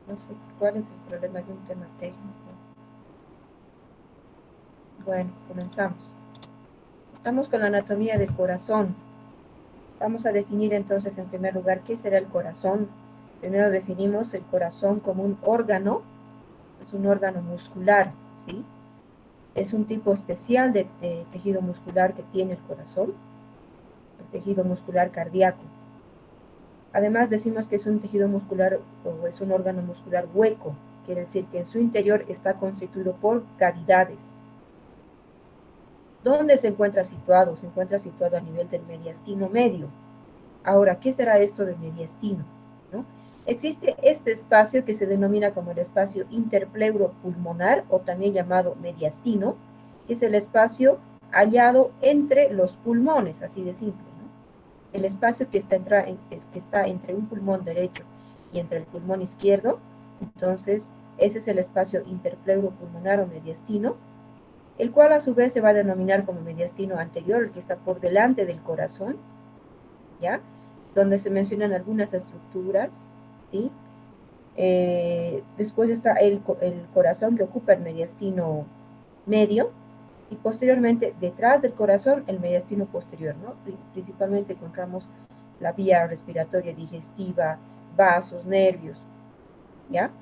No sé cuál es el problema de un tema técnico. Bueno, comenzamos. Estamos con la anatomía del corazón. Vamos a definir entonces en primer lugar qué será el corazón. Primero definimos el corazón como un órgano, es un órgano muscular, ¿sí? Es un tipo especial de tejido muscular que tiene el corazón, el tejido muscular cardíaco. Además decimos que es un tejido muscular o es un órgano muscular hueco, quiere decir que en su interior está constituido por cavidades. ¿Dónde se encuentra situado? Se encuentra situado a nivel del mediastino medio. Ahora, ¿qué será esto del mediastino? ¿No? Existe este espacio que se denomina como el espacio interpleuropulmonar o también llamado mediastino, que es el espacio hallado entre los pulmones, así de simple. ¿No? El espacio que está entre un pulmón derecho y entre el pulmón izquierdo, entonces ese es el espacio interpleuropulmonar o mediastino, el cual a su vez se va a denominar como mediastino anterior, el que está por delante del corazón, ¿ya? Donde se mencionan algunas estructuras, ¿sí? Después está el corazón que ocupa el mediastino medio y posteriormente detrás del corazón el mediastino posterior, ¿no? Principalmente encontramos la vía respiratoria digestiva, vasos, nervios, ¿ya?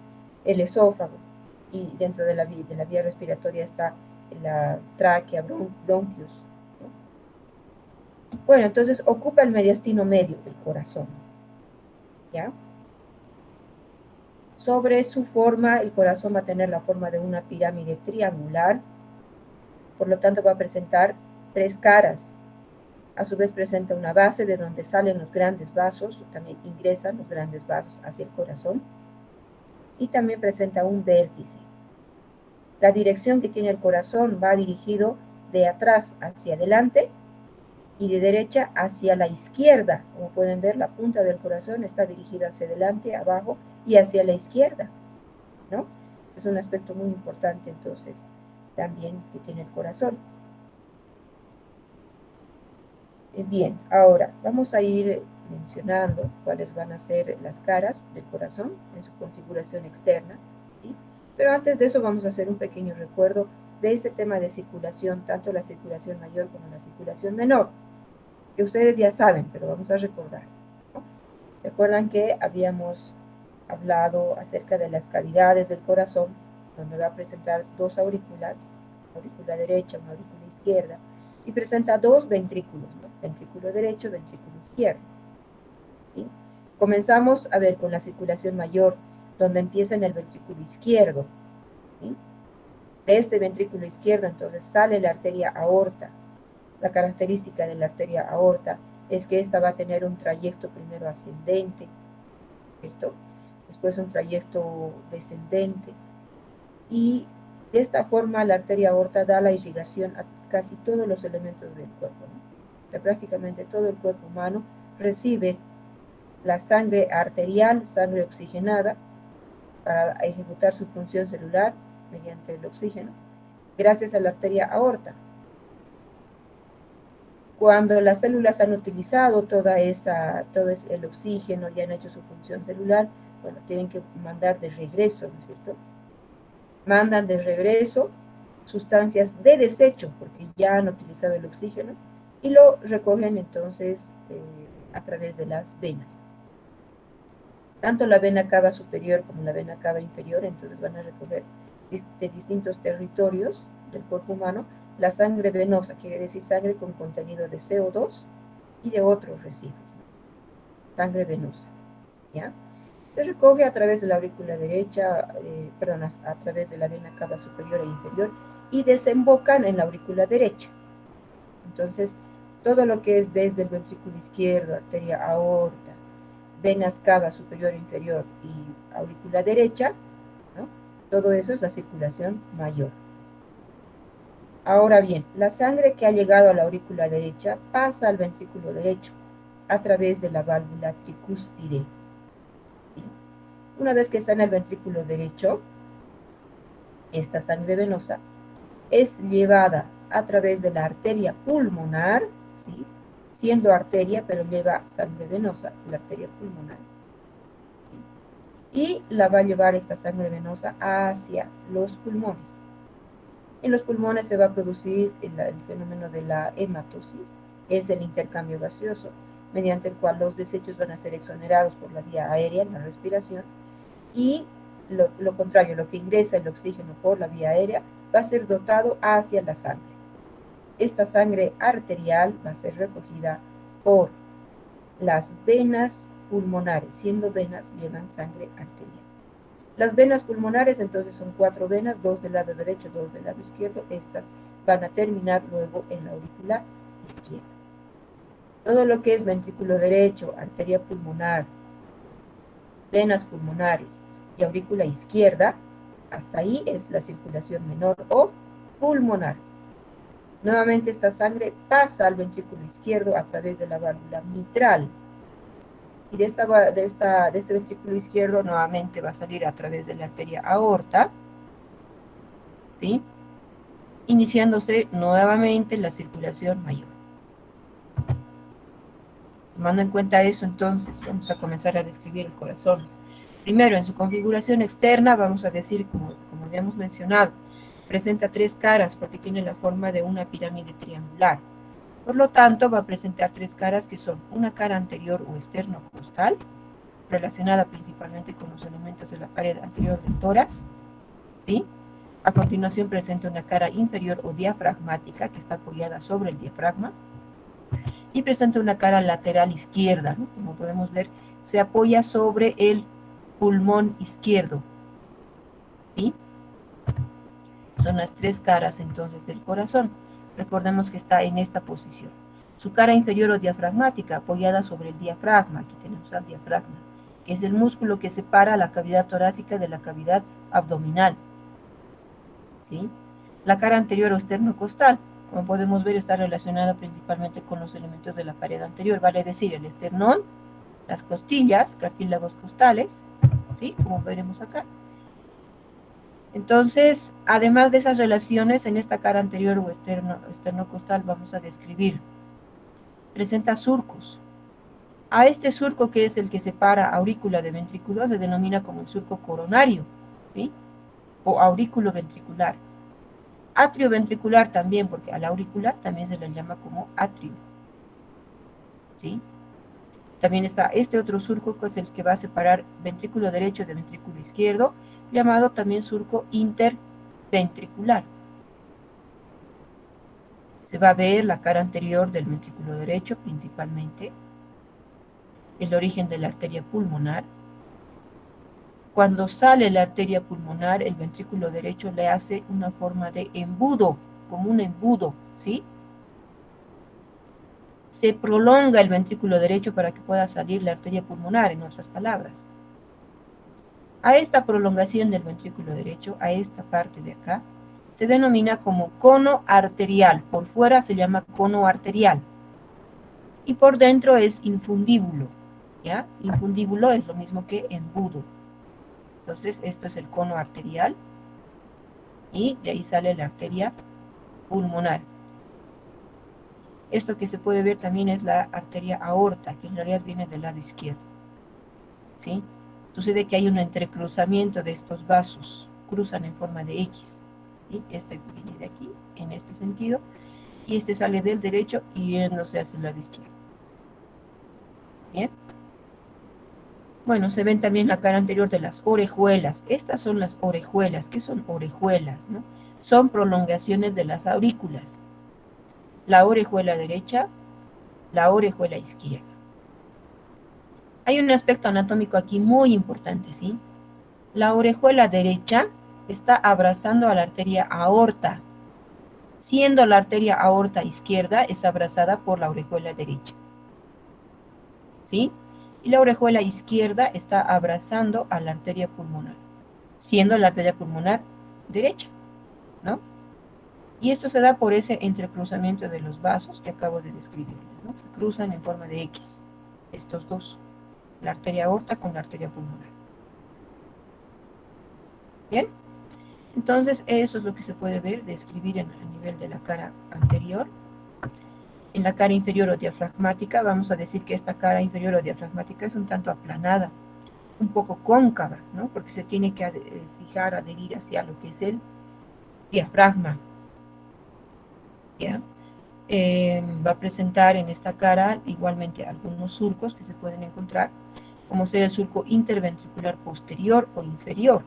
El esófago y dentro de la vía respiratoria está la tráquea, bronquios, ¿no? Bueno, entonces ocupa el mediastino medio, el corazón, ¿ya? Sobre su forma, el corazón va a tener la forma de una pirámide triangular, por lo tanto va a presentar tres caras. A su vez presenta una base de donde salen los grandes vasos, también ingresan los grandes vasos hacia el corazón, y también presenta un vértice. La dirección que tiene el corazón va dirigido de atrás hacia adelante y de derecha hacia la izquierda. Como pueden ver, la punta del corazón está dirigida hacia adelante, abajo y hacia la izquierda, ¿no? Es un aspecto muy importante entonces también que tiene el corazón. Bien, ahora vamos a ir mencionando cuáles van a ser las caras del corazón en su configuración externa, ¿sí? Pero antes de eso vamos a hacer un pequeño recuerdo de ese tema de circulación, tanto la circulación mayor como la circulación menor, que ustedes ya saben, pero vamos a recordar, ¿no? ¿Se acuerdan que habíamos hablado acerca de las cavidades del corazón, donde va a presentar dos aurículas, aurícula derecha, una aurícula izquierda, y presenta dos ventrículos, ¿no? Ventrículo derecho, ventrículo izquierdo, ¿sí? Comenzamos a ver con la circulación mayor, donde empieza en el ventrículo izquierdo, ¿sí? De este ventrículo izquierdo entonces sale la arteria aorta. La característica de la arteria aorta es que esta va a tener un trayecto primero ascendente, ¿cierto? Después un trayecto descendente, y de esta forma la arteria aorta da la irrigación a casi todos los elementos del cuerpo, ¿no? O sea, prácticamente todo el cuerpo humano recibe la sangre arterial, sangre oxigenada, para ejecutar su función celular mediante el oxígeno, gracias a la arteria aorta. Cuando las células han utilizado todo el oxígeno y han hecho su función celular, bueno, tienen que mandar de regreso, ¿no es cierto? Mandan de regreso sustancias de desecho, porque ya han utilizado el oxígeno, y lo recogen entonces a través de las venas. Tanto la vena cava superior como la vena cava inferior, entonces van a recoger de distintos territorios del cuerpo humano la sangre venosa, quiere decir sangre con contenido de CO2 y de otros residuos, sangre venosa, ¿ya? Se recoge a través de la aurícula derecha, perdón, a través de la vena cava superior e inferior y desembocan en la aurícula derecha. Entonces, todo lo que es desde el ventrículo izquierdo, arteria aorta, venas cava superior e inferior y aurícula derecha, ¿no? Todo eso es la circulación mayor. Ahora bien, la sangre que ha llegado a la aurícula derecha pasa al ventrículo derecho a través de la válvula tricúspide. ¿Sí? Una vez que está en el ventrículo derecho, esta sangre venosa es llevada a través de la arteria pulmonar, ¿sí? Siendo arteria, pero lleva sangre venosa, la arteria pulmonar, ¿sí? y la va a llevar esta sangre venosa hacia los pulmones. En los pulmones se va a producir el fenómeno de la hematosis, que es el intercambio gaseoso, mediante el cual los desechos van a ser exonerados por la vía aérea, en la respiración, y lo contrario, lo que ingresa el oxígeno por la vía aérea va a ser dotado hacia la sangre. Esta sangre arterial va a ser recogida por las venas pulmonares, siendo venas llevan sangre arterial. Las venas pulmonares entonces son 4 venas, 2 del lado derecho, 2 del lado izquierdo. Estas van a terminar luego en la aurícula izquierda. Todo lo que es ventrículo derecho, arteria pulmonar, venas pulmonares y aurícula izquierda, hasta ahí es la circulación menor o pulmonar. Nuevamente esta sangre pasa al ventrículo izquierdo a través de la válvula mitral. Y de este ventrículo izquierdo nuevamente va a salir a través de la arteria aorta, ¿sí? Iniciándose nuevamente la circulación mayor. Tomando en cuenta eso, entonces vamos a comenzar a describir el corazón. Primero, en su configuración externa, vamos a decir, como habíamos mencionado, presenta 3 caras porque tiene la forma de una pirámide triangular. Por lo tanto, va a presentar 3 caras que son una cara anterior o externo-costal, relacionada principalmente con los elementos de la pared anterior del tórax, ¿sí? A continuación presenta una cara inferior o diafragmática que está apoyada sobre el diafragma, y presenta una cara lateral izquierda, ¿no? Como podemos ver, se apoya sobre el pulmón izquierdo, ¿sí? Son las 3 caras entonces del corazón. Recordemos que está en esta posición. Su cara inferior o diafragmática apoyada sobre el diafragma, aquí tenemos al diafragma, que es el músculo que separa la cavidad torácica de la cavidad abdominal, ¿sí? La cara anterior o esternocostal, como podemos ver, está relacionada principalmente con los elementos de la pared anterior, vale decir, el esternón, las costillas, cartílagos costales, ¿sí? Como veremos acá. Entonces, además de esas relaciones, en esta cara anterior o esternocostal vamos a describir. Presenta surcos. A este surco, que es el que separa aurícula de ventrículo, se denomina como el surco coronario, ¿sí? O aurículo ventricular. Atrio ventricular también, porque a la aurícula también se le llama como atrio, ¿sí? También está este otro surco, que es el que va a separar ventrículo derecho de ventrículo izquierdo, llamado también surco interventricular. Se va a ver la cara anterior del ventrículo derecho principalmente, el origen de la arteria pulmonar. Cuando sale la arteria pulmonar, el ventrículo derecho le hace una forma de embudo, como un embudo, ¿sí? Se prolonga el ventrículo derecho para que pueda salir la arteria pulmonar, en otras palabras. A esta prolongación del ventrículo derecho, a esta parte de acá, se denomina como cono arterial. Por fuera se llama cono arterial. Y por dentro es infundíbulo, ¿ya? Infundíbulo es lo mismo que embudo. Entonces, esto es el cono arterial. Y de ahí sale la arteria pulmonar. Esto que se puede ver también es la arteria aorta, que en realidad viene del lado izquierdo, ¿sí? Sucede que hay un entrecruzamiento de estos vasos, cruzan en forma de X, ¿sí? Este viene de aquí, en este sentido, y este sale del derecho y yéndose hacia el lado izquierdo. ¿Bien? Bueno, se ven también la cara anterior de las orejuelas. Estas son las orejuelas. ¿Qué son orejuelas, no? Son prolongaciones de las aurículas. La orejuela derecha, la orejuela izquierda. Hay un aspecto anatómico aquí muy importante, ¿sí? La orejuela derecha está abrazando a la arteria aorta, siendo la arteria aorta izquierda es abrazada por la orejuela derecha, ¿sí? Y la orejuela izquierda está abrazando a la arteria pulmonar, siendo la arteria pulmonar derecha, ¿no? Y esto se da por ese entrecruzamiento de los vasos que acabo de describir, ¿no? Se cruzan en forma de X, estos dos, la arteria aorta con la arteria pulmonar. ¿Bien? Entonces, eso es lo que se puede ver, describir a nivel de la cara anterior. En la cara inferior o diafragmática, vamos a decir que esta cara inferior o diafragmática es un tanto aplanada. un poco cóncava, ¿no? Porque se tiene que fijar, adherir hacia lo que es el diafragma, ¿ya? Va a presentar en esta cara igualmente algunos surcos que se pueden encontrar, como sea el surco interventricular posterior o inferior.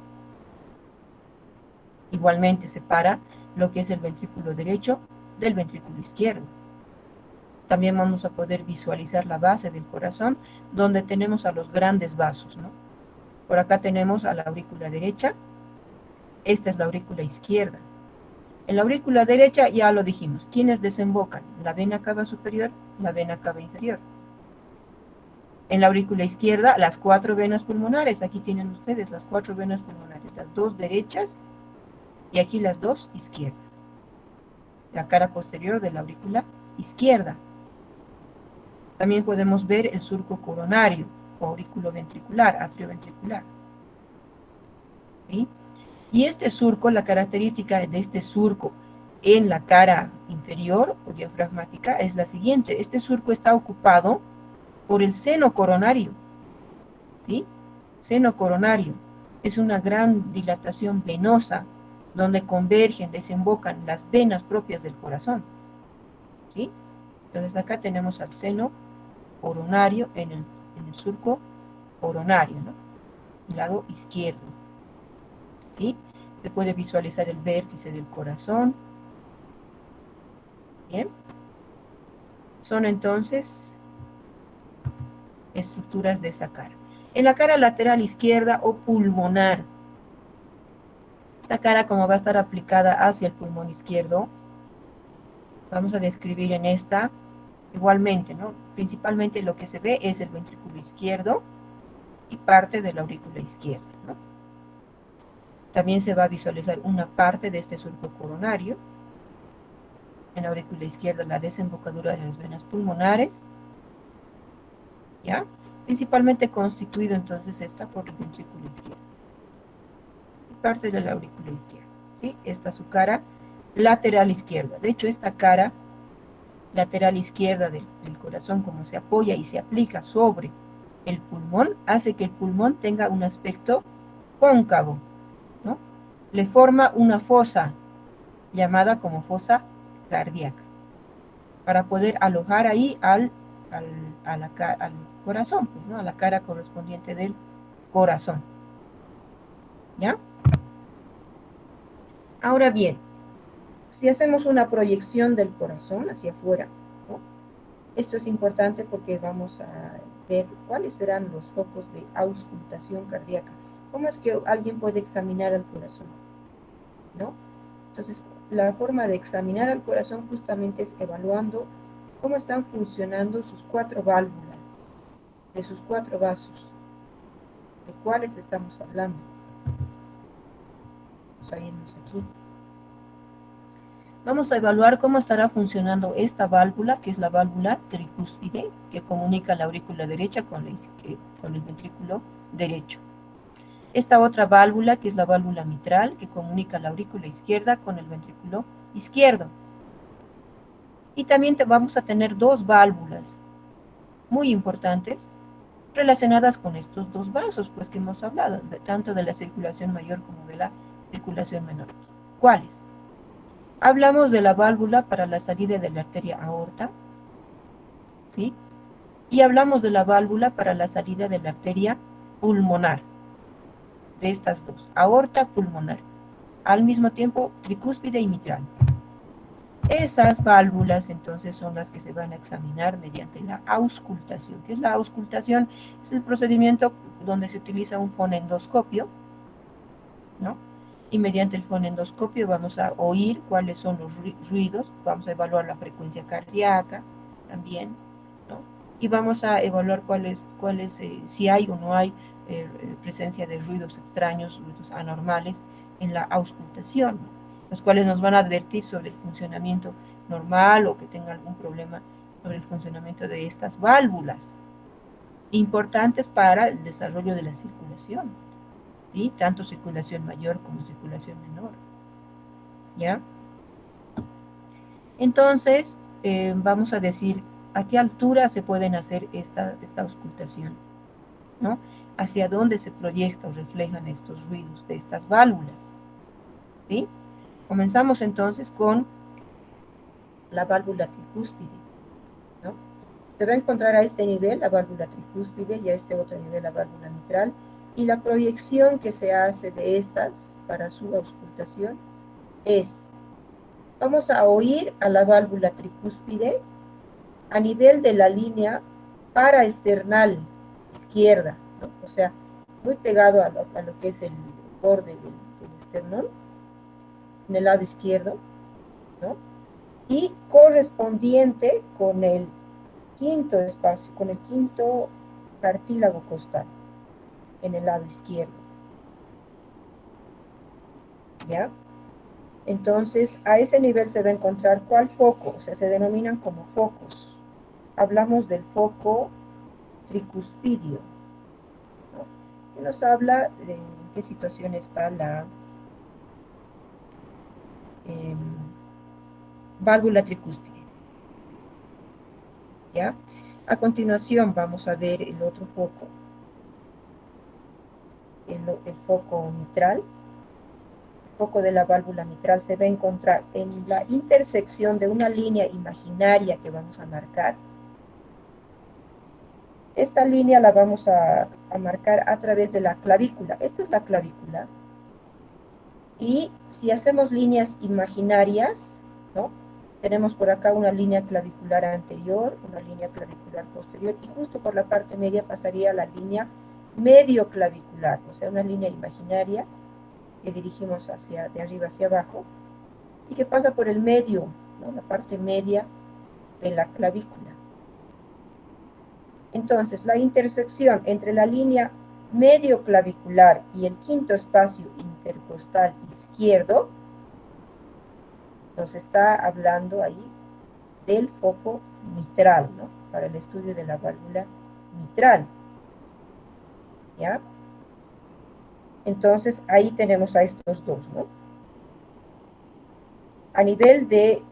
Igualmente separa lo que es el ventrículo derecho del ventrículo izquierdo. También vamos a poder visualizar la base del corazón, donde tenemos a los grandes vasos, ¿no? Por acá tenemos a la aurícula derecha, esta es la aurícula izquierda. En la aurícula derecha ya lo dijimos, ¿quiénes desembocan? La vena cava superior, la vena cava inferior. En la aurícula izquierda, las 4 venas pulmonares, aquí tienen ustedes las 4 venas pulmonares, las 2 derechas y aquí las 2 izquierdas. La cara posterior de la aurícula izquierda. También podemos ver el surco coronario, o aurículo ventricular, atrioventricular. ¿Sí? Y este surco, la característica de este surco en la cara inferior o diafragmática es la siguiente. Este surco está ocupado por el seno coronario. ¿Sí? Seno coronario es una gran dilatación venosa donde convergen, desembocan las venas propias del corazón. ¿Sí? Entonces acá tenemos al seno coronario en el surco coronario, ¿no? El lado izquierdo. ¿Sí? Se puede visualizar el vértice del corazón. Bien. Son entonces estructuras de esa cara. En la cara lateral izquierda o pulmonar, esta cara como va a estar aplicada hacia el pulmón izquierdo, vamos a describir en esta igualmente, ¿no? Principalmente lo que se ve es el ventrículo izquierdo y parte de la aurícula izquierda, ¿no? También se va a visualizar una parte de este surco coronario. En la aurícula izquierda la desembocadura de las venas pulmonares, ¿ya? Principalmente constituido entonces esta por el ventrículo izquierdo. Y parte de la aurícula izquierda, ¿sí? Esta es su cara lateral izquierda. De hecho, esta cara lateral izquierda del corazón, como se apoya y se aplica sobre el pulmón, hace que el pulmón tenga un aspecto cóncavo, ¿no? Le forma una fosa llamada como fosa cardíaca para poder alojar ahí al corazón, pues, ¿no? A la cara correspondiente del corazón. ¿Ya? Ahora bien, si hacemos una proyección del corazón hacia afuera, ¿no? Esto es importante porque vamos a ver cuáles serán los focos de auscultación cardíaca. ¿Cómo es que alguien puede examinar al corazón? ¿No? Entonces, la forma de examinar al corazón justamente es evaluando cómo están funcionando sus 4 válvulas, de sus 4 vasos, de cuáles estamos hablando. Vamos a irnos aquí. Vamos a evaluar cómo estará funcionando esta válvula, que es la válvula tricúspide, que comunica la aurícula derecha con el ventrículo derecho. Esta otra válvula, que es la válvula mitral, que comunica la aurícula izquierda con el ventrículo izquierdo. Y también vamos a tener 2 válvulas muy importantes relacionadas con estos 2 vasos, pues que hemos hablado, tanto de la circulación mayor como de la circulación menor. ¿Cuáles? Hablamos de la válvula para la salida de la arteria aorta, ¿sí? Y hablamos de la válvula para la salida de la arteria pulmonar, de estas 2, aorta, pulmonar, al mismo tiempo tricúspide y mitral. Esas válvulas entonces son las que se van a examinar mediante la auscultación. ¿Qué es la auscultación? Es el procedimiento donde se utiliza un fonendoscopio, ¿no? Y mediante el fonendoscopio vamos a oír cuáles son los ruidos, vamos a evaluar la frecuencia cardíaca también, ¿no? Y vamos a evaluar si hay o no hay presencia de ruidos extraños, ruidos anormales en la auscultación, ¿no? Los cuales nos van a advertir sobre el funcionamiento normal o que tenga algún problema sobre el funcionamiento de estas válvulas, importantes para el desarrollo de la circulación, ¿sí? Tanto circulación mayor como circulación menor, ¿ya? Entonces, vamos a decir a qué altura se pueden hacer esta auscultación, ¿no? hacia dónde se proyecta o reflejan estos ruidos de estas válvulas. ¿Sí? Comenzamos entonces con la válvula tricúspide, ¿no? Se va a encontrar a este nivel la válvula tricúspide y a este otro nivel la válvula mitral, y la proyección que se hace de estas para su auscultación es, vamos a oír a la válvula tricúspide a nivel de la línea paraesternal izquierda, ¿no? O sea, muy pegado a lo que es el borde del esternón, en el lado izquierdo, ¿no? Y correspondiente con el quinto espacio, con el quinto cartílago costal, en el lado izquierdo, ¿ya? Entonces, a ese nivel se va a encontrar ¿cuál foco? O sea, se denominan como focos. Hablamos del foco tricuspidio, ¿no? Que nos habla de en qué situación está la eh, válvula tricúspide, ¿ya? A continuación vamos a ver el otro foco, el foco mitral. El foco de la válvula mitral se va a encontrar en la intersección de una línea imaginaria que vamos a marcar. Esta línea la vamos a marcar a través de la clavícula. Esta es la clavícula. Y si hacemos líneas imaginarias, ¿no? Tenemos por acá una línea clavicular anterior, una línea clavicular posterior, y justo por la parte media pasaría la línea medio clavicular, o sea, una línea imaginaria que dirigimos hacia, de arriba hacia abajo, y que pasa por el medio, ¿no? La parte media de la clavícula. Entonces, la intersección entre la línea medio clavicular y el quinto espacio intercostal izquierdo nos está hablando ahí del foco mitral, ¿no? Para el estudio de la válvula mitral, ¿ya? Entonces, ahí tenemos a estos dos, ¿no? A nivel de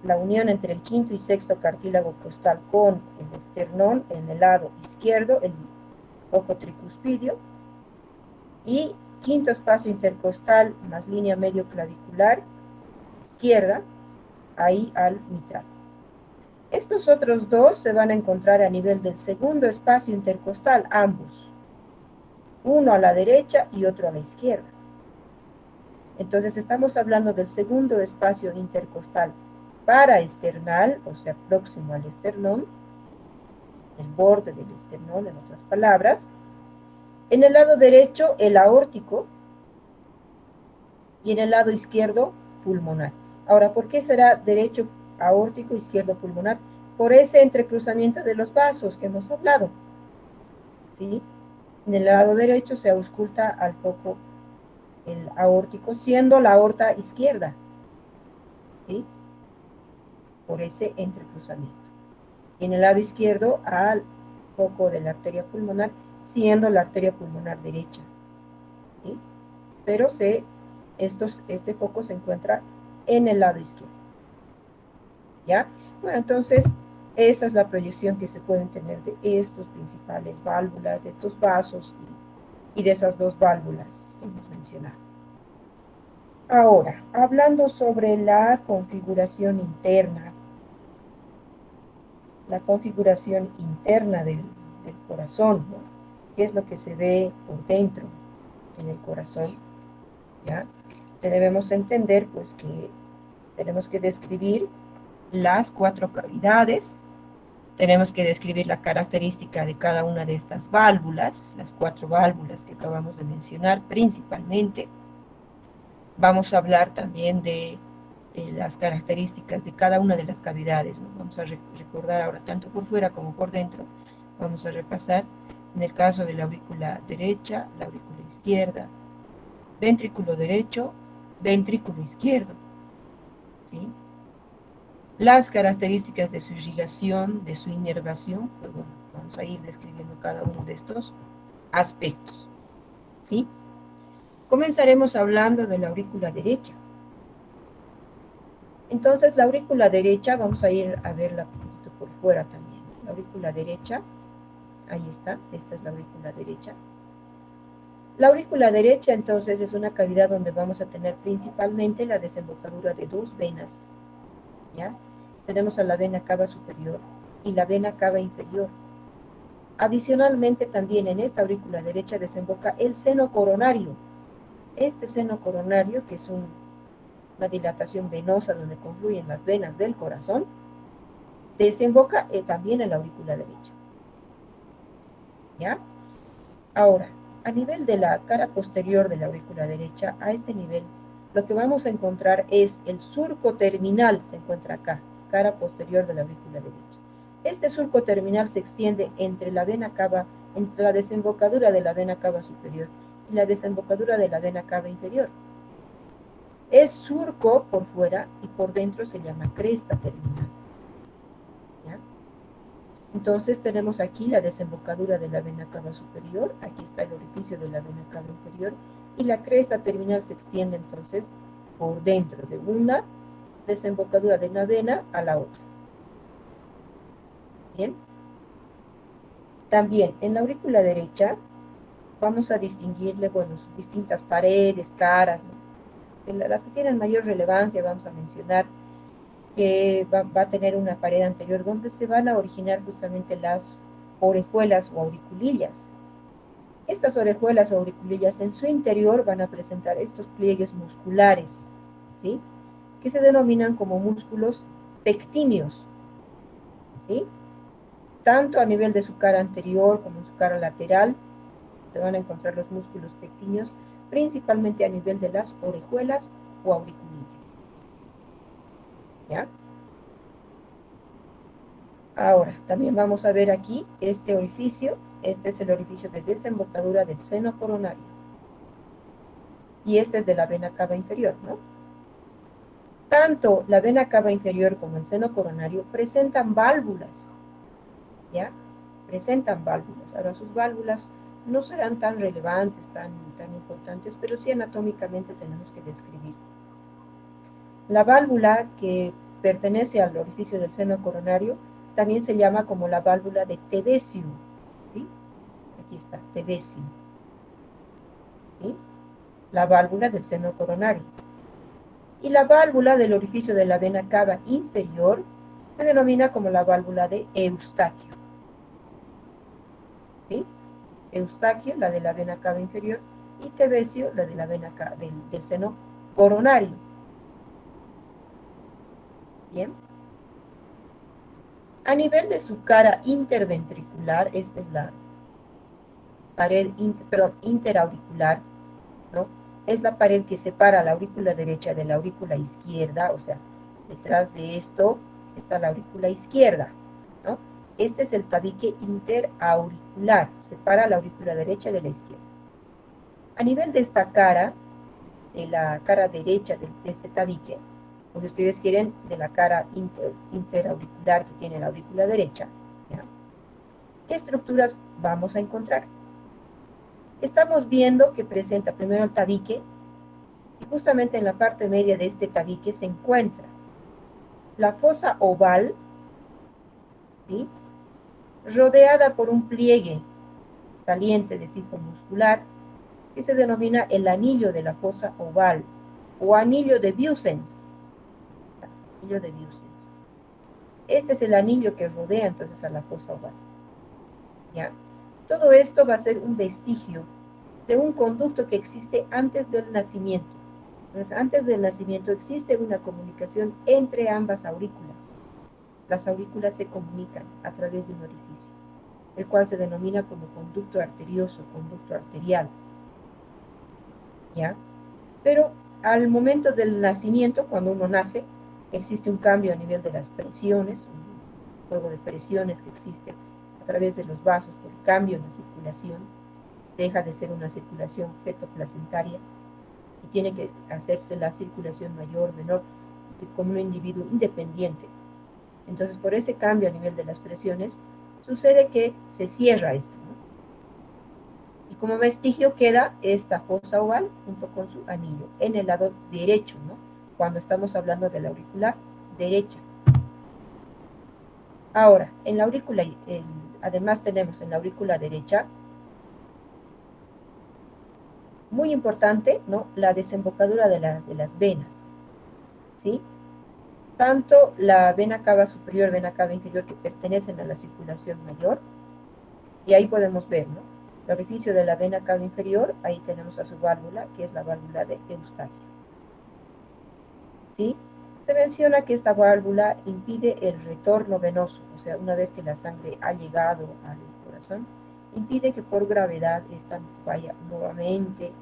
la unión entre el quinto y sexto cartílago costal con el esternón en el lado izquierdo, el foco tricuspidio, y quinto espacio intercostal más línea medio clavicular izquierda, ahí al mitral. Estos otros dos se van a encontrar a nivel del segundo espacio intercostal, ambos, uno a la derecha y otro a la izquierda. Entonces estamos hablando del segundo espacio intercostal paraesternal, o sea, próximo al esternón, el borde del esternón, en otras palabras. En el lado derecho, el aórtico, y en el lado izquierdo, pulmonar. Ahora, ¿por qué será derecho aórtico, izquierdo pulmonar? Por ese entrecruzamiento de los vasos que hemos hablado, ¿sí? En el lado derecho se ausculta al foco el aórtico, siendo la aorta izquierda, ¿sí? Por ese entrecruzamiento. Y en el lado izquierdo al foco de la arteria pulmonar, siendo la arteria pulmonar derecha, ¿sí? Pero este foco se encuentra en el lado izquierdo, ¿ya? Bueno, entonces, esa es la proyección que se pueden tener de estos principales válvulas, de estos vasos y de esas dos válvulas que hemos mencionado. Ahora, hablando sobre la configuración interna del corazón, ¿no? ¿Qué es lo que se ve por dentro en el corazón? ¿Ya? Debemos entender, pues, que tenemos que describir las cuatro cavidades, tenemos que describir la característica de cada una de estas válvulas, las cuatro válvulas que acabamos de mencionar principalmente. Vamos a hablar también de las características de cada una de las cavidades, ¿no? Vamos a recordar ahora tanto por fuera como por dentro. Vamos a repasar en el caso de la aurícula derecha, la aurícula izquierda, ventrículo derecho, ventrículo izquierdo, ¿sí? Las características de su irrigación, de su inervación, pues bueno, vamos a ir describiendo cada uno de estos aspectos, ¿sí? Comenzaremos hablando de la aurícula derecha. Entonces, la aurícula derecha, vamos a ir a verla un poquito por fuera también. La aurícula derecha, ahí está, esta es la aurícula derecha. La aurícula derecha, entonces, es una cavidad donde vamos a tener principalmente la desembocadura de dos venas, ¿ya? Tenemos a la vena cava superior y la vena cava inferior. Adicionalmente, también en esta aurícula derecha desemboca el seno coronario. Este seno coronario, que es una dilatación venosa donde confluyen las venas del corazón, desemboca también en la aurícula derecha, ¿ya? Ahora, a nivel de la cara posterior de la aurícula derecha, a este nivel, lo que vamos a encontrar es el surco terminal, se encuentra acá, cara posterior de la aurícula derecha. Este surco terminal se extiende entre la vena cava, entre la desembocadura de la vena cava superior y la desembocadura de la vena cava inferior. Es surco por fuera y por dentro se llama cresta terminal, ¿ya? Entonces tenemos aquí la desembocadura de la vena cava superior, aquí está el orificio de la vena cava inferior, y la cresta terminal se extiende entonces por dentro de una desembocadura de una vena a la otra. Bien. También en la aurícula derecha vamos a distinguirle, bueno, sus distintas paredes, caras, ¿no? Las que tienen mayor relevancia vamos a mencionar que va a tener una pared anterior donde se van a originar justamente las orejuelas o auriculillas. Estas orejuelas o auriculillas en su interior van a presentar estos pliegues musculares, ¿sí? Que se denominan como músculos pectíneos, ¿sí? Tanto a nivel de su cara anterior como en su cara lateral se van a encontrar los músculos pectíneos, principalmente a nivel de las orejuelas o auriculillas, ¿ya? Ahora, también vamos a ver aquí este orificio. Este es el orificio de desembocadura del seno coronario. Y este es de la vena cava inferior, ¿no? Tanto la vena cava inferior como el seno coronario presentan válvulas, ¿ya? Presentan válvulas. Ahora, sus válvulas no serán tan relevantes, tan importantes, pero sí anatómicamente tenemos que describir. La válvula que pertenece al orificio del seno coronario también se llama como la válvula de Tevesium, ¿sí? Aquí está, Tevesium, ¿sí? La válvula del seno coronario. Y la válvula del orificio de la vena cava inferior se denomina como la válvula de Eustaquio, ¿sí? Eustaquio, la de la vena cava inferior, y Tevesio, la de la vena cava del seno coronario. Bien. A nivel de su cara interventricular, esta es la pared interauricular, ¿no? Es la pared que separa la aurícula derecha de la aurícula izquierda, o sea, detrás de esto está la aurícula izquierda, ¿no? Este es el tabique interauricular, separa la aurícula derecha de la izquierda. A nivel de esta cara, de la cara derecha de este tabique, o si ustedes quieren, de la cara interauricular que tiene la aurícula derecha, ¿ya? ¿Qué estructuras vamos a encontrar? Estamos viendo que presenta primero el tabique, y justamente en la parte media de este tabique se encuentra la fosa oval, ¿sí? Rodeada por un pliegue saliente de tipo muscular que se denomina el anillo de la fosa oval o anillo de Vieussens. Anillo de Vieussens. Este es el anillo que rodea entonces a la fosa oval, ¿ya? Todo esto va a ser un vestigio de un conducto que existe antes del nacimiento. Entonces, antes del nacimiento existe una comunicación entre ambas aurículas. Las aurículas se comunican a través de un orificio, el cual se denomina como conducto arterioso, conducto arterial, ¿ya? Pero al momento del nacimiento, cuando uno nace, existe un cambio a nivel de las presiones, un juego de presiones que existe a través de los vasos por cambio en la circulación, deja de ser una circulación fetoplacentaria y tiene que hacerse la circulación mayor, menor, como un individuo independiente. Entonces, por ese cambio a nivel de las presiones, sucede que se cierra esto, ¿no? Y como vestigio queda esta fosa oval junto con su anillo en el lado derecho, ¿no? Cuando estamos hablando de la aurícula derecha. Ahora, en la aurícula, además tenemos en la aurícula derecha muy importante, ¿no? La desembocadura de las venas, ¿sí? Tanto la vena cava superior, vena cava inferior, que pertenecen a la circulación mayor, y ahí podemos ver, ¿no? El orificio de la vena cava inferior, ahí tenemos a su válvula, que es la válvula de Eustaquio, ¿sí? Se menciona que esta válvula impide el retorno venoso, o sea, una vez que la sangre ha llegado al corazón, impide que por gravedad esta vaya nuevamente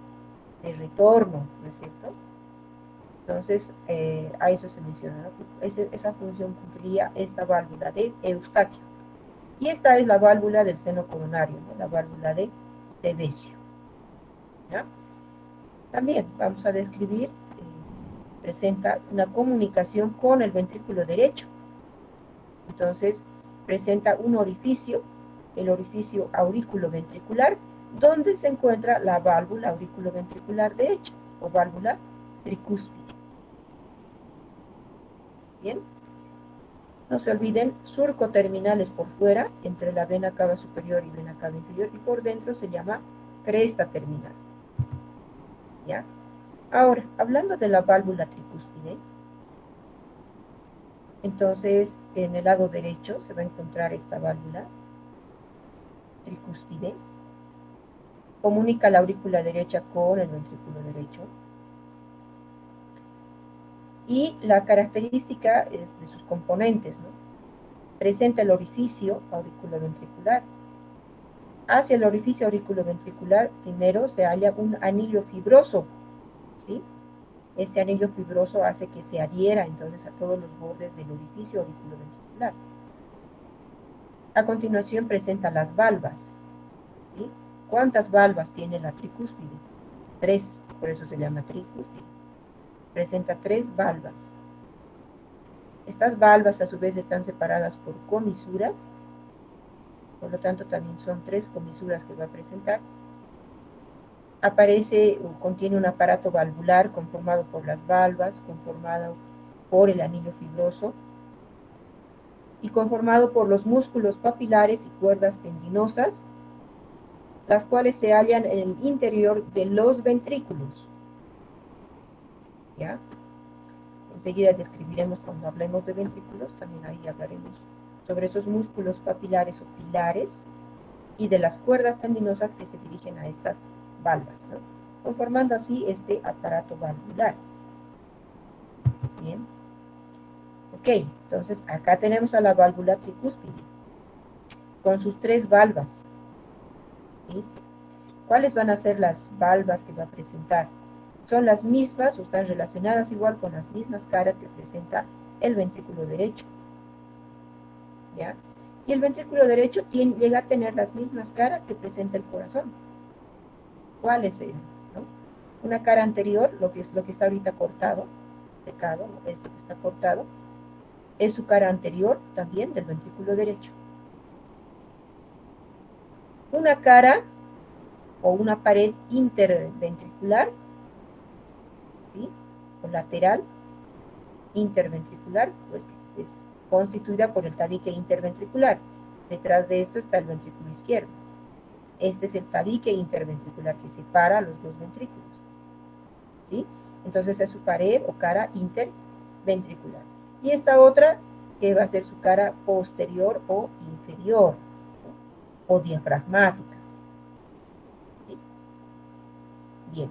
de retorno, ¿no es cierto? Entonces, a eso se menciona, ¿no? Esa función cumpliría esta válvula de Eustaquio. Y esta es la válvula del seno coronario, ¿no? La válvula de Decio. ¿Ya? También vamos a describir, presenta una comunicación con el ventrículo derecho. Entonces, presenta un orificio, el orificio aurículo-ventricular, donde se encuentra la válvula aurículo-ventricular derecha, o válvula tricúspide. Bien, no se olviden, surco terminales por fuera, entre la vena cava superior y vena cava inferior, y por dentro se llama cresta terminal. ¿Ya? Ahora, hablando de la válvula tricúspide, entonces en el lado derecho se va a encontrar esta válvula tricúspide, comunica la aurícula derecha con el ventrículo derecho, y la característica es de sus componentes, ¿no? Presenta el orificio auriculoventricular. Hacia el orificio auriculoventricular primero se halla un anillo fibroso, ¿sí? Este anillo fibroso hace que se adhiera entonces a todos los bordes del orificio auriculoventricular. A continuación presenta las valvas, ¿sí? ¿Cuántas valvas tiene la tricúspide? 3, por eso se llama tricúspide. Presenta 3 valvas. Estas valvas a su vez están separadas por comisuras, por lo tanto también son 3 comisuras que va a presentar. Aparece o contiene un aparato valvular conformado por las valvas, conformado por el anillo fibroso y conformado por los músculos papilares y cuerdas tendinosas, las cuales se hallan en el interior de los ventrículos. ¿Ya? Enseguida describiremos cuando hablemos de ventrículos, también ahí hablaremos sobre esos músculos papilares o pilares y de las cuerdas tendinosas que se dirigen a estas valvas, ¿no? Conformando así este aparato valvular. Bien. Ok, entonces acá tenemos a la válvula tricúspide con sus 3 valvas. ¿Sí? ¿Cuáles van a ser las valvas que va a presentar? Son las mismas o están relacionadas igual con las mismas caras que presenta el ventrículo derecho. ¿Ya? Y el ventrículo derecho llega a tener las mismas caras que presenta el corazón. ¿Cuáles eran? ¿No? Una cara anterior, lo que está ahorita cortado, secado, ¿no? Esto que está cortado, es su cara anterior también del ventrículo derecho. Una cara o una pared interventricular, ¿sí? O lateral, interventricular, pues es constituida por el tabique interventricular. Detrás de esto está el ventrículo izquierdo. Este es el tabique interventricular que separa los dos ventrículos, ¿sí? Entonces es su pared o cara interventricular. Y esta otra que va a ser su cara posterior o inferior, ¿no? O diafragmática. ¿Sí? Bien.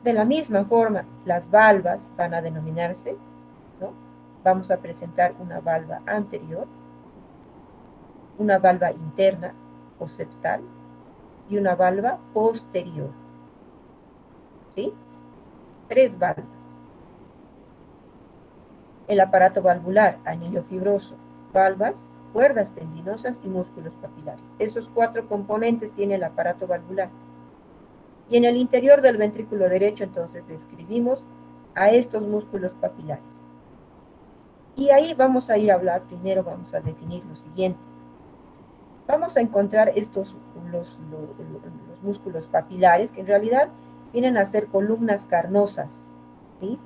De la misma forma, las valvas van a denominarse, ¿no? Vamos a presentar una valva anterior, una valva interna o septal y una valva posterior. ¿Sí? 3 valvas. El aparato valvular, anillo fibroso, valvas, cuerdas tendinosas y músculos papilares. Esos 4 componentes tiene el aparato valvular. Y en el interior del ventrículo derecho, entonces, describimos a estos músculos papilares. Y ahí vamos a ir a hablar, primero vamos a definir lo siguiente. Vamos a encontrar los músculos papilares, que en realidad vienen a ser columnas carnosas, ¿sí?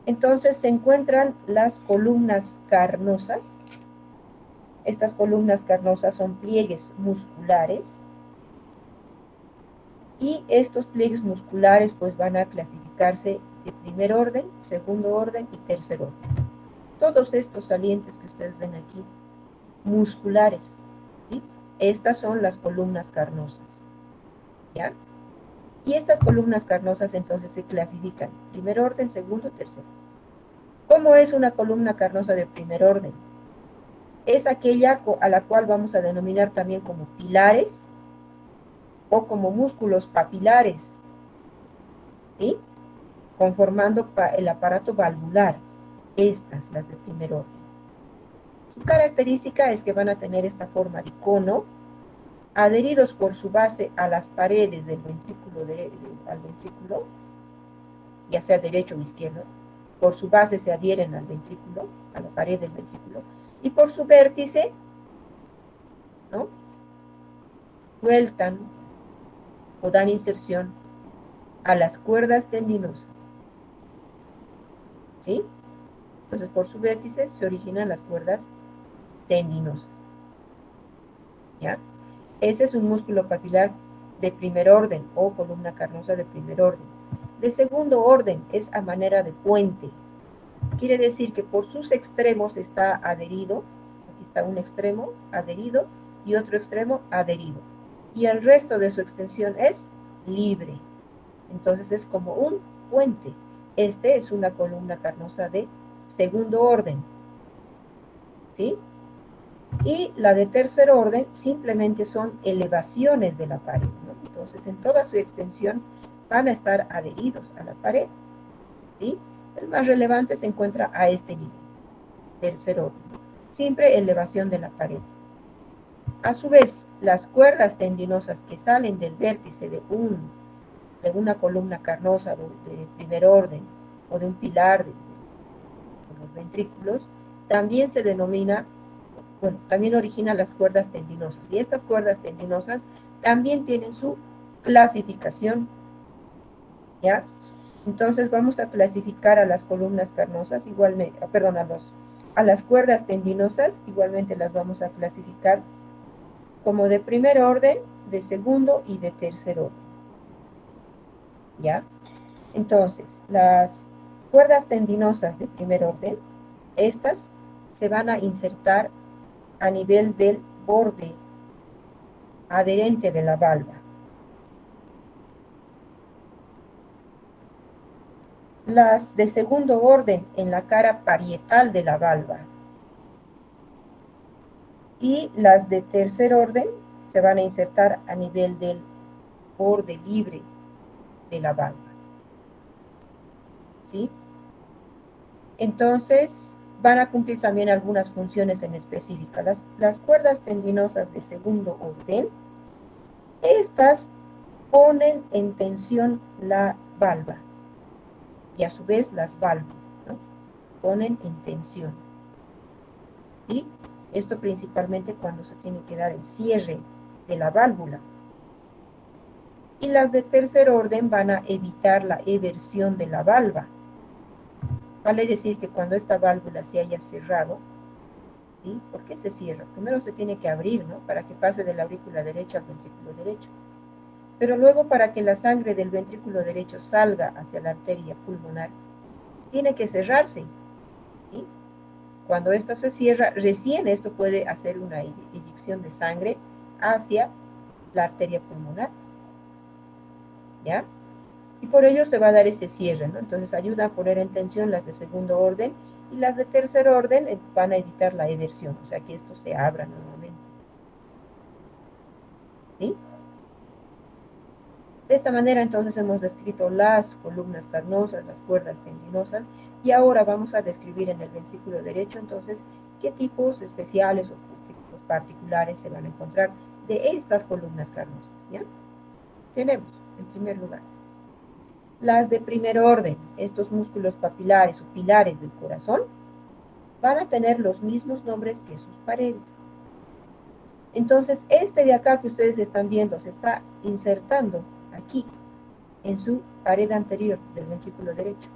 Entonces se encuentran las columnas carnosas. Estas columnas carnosas son pliegues musculares Y estos pliegues musculares pues van a clasificarse de primer orden, segundo orden y tercer orden. Todos estos salientes que ustedes ven aquí, musculares, ¿sí? Estas son las columnas carnosas, ¿ya? Y estas columnas carnosas entonces se clasifican primer orden, segundo, tercero. ¿Cómo es una columna carnosa de primer orden? Es aquella a la cual vamos a denominar también como pilares o como músculos papilares, ¿sí? Conformando el aparato valvular, estas, las de primer orden. Su característica es que van a tener esta forma de cono, adheridos por su base a las paredes del ventrículo, al ventrículo, ya sea derecho o izquierdo. Por su base se adhieren al ventrículo, a la pared del ventrículo, y por su vértice, ¿no?, sueltan o dan inserción a las cuerdas tendinosas, ¿sí? Entonces, por su vértice se originan las cuerdas tendinosas, ¿ya? Ese es un músculo papilar de primer orden o columna carnosa de primer orden. De segundo orden es a manera de puente. Quiere decir que por sus extremos está adherido, aquí está un extremo adherido y otro extremo adherido. Y el resto de su extensión es libre. Entonces es como un puente. Este es una columna carnosa de segundo orden, ¿sí? Y la de tercer orden simplemente son elevaciones de la pared, ¿no? Entonces en toda su extensión van a estar adheridos a la pared, ¿sí? El más relevante se encuentra a este nivel, tercer orden, siempre elevación de la pared. A su vez, las cuerdas tendinosas que salen del vértice de una columna carnosa de primer orden o de un pilar de los ventrículos, también se denomina, bueno, también origina las cuerdas tendinosas. Y estas cuerdas tendinosas también tienen su clasificación, ¿ya? Entonces vamos a clasificar a las columnas carnosas igualmente, perdón, a las cuerdas tendinosas igualmente las vamos a clasificar como de primer orden, de segundo y de tercer orden, ¿ya? Entonces, las cuerdas tendinosas de primer orden, estas se van a insertar a nivel del borde adherente de la valva. Las de segundo orden en la cara parietal de la valva. Y las de tercer orden se van a insertar a nivel del borde libre de la valva, ¿sí? Entonces, van a cumplir también algunas funciones en específica. Las cuerdas tendinosas de segundo orden, estas ponen en tensión la valva y a su vez las válvulas, ¿no?, ponen en tensión. Y esto principalmente cuando se tiene que dar el cierre de la válvula. Y las de tercer orden van a evitar la eversión de la valva. Vale decir que cuando esta válvula se haya cerrado, ¿sí?, ¿por qué se cierra? Primero se tiene que abrir, ¿no?, para que pase de la aurícula derecha al ventrículo derecho. Pero luego, para que la sangre del ventrículo derecho salga hacia la arteria pulmonar, tiene que cerrarse, ¿sí? Cuando esto se cierra, recién esto puede hacer una eyección de sangre hacia la arteria pulmonar, ¿ya? Y por ello se va a dar ese cierre, ¿no? Entonces ayuda a poner en tensión las de segundo orden, y las de tercer orden van a evitar la eversión, o sea que esto se abra nuevamente, ¿sí? De esta manera entonces hemos descrito las columnas carnosas, las cuerdas tendinosas, y ahora vamos a describir en el ventrículo derecho entonces qué tipos especiales o qué tipos particulares se van a encontrar de estas columnas carnosas, ¿ya? Tenemos, en primer lugar, las de primer orden. Estos músculos papilares o pilares del corazón van a tener los mismos nombres que sus paredes. Entonces, este de acá que ustedes están viendo se está insertando aquí, en su pared anterior del ventrículo derecho.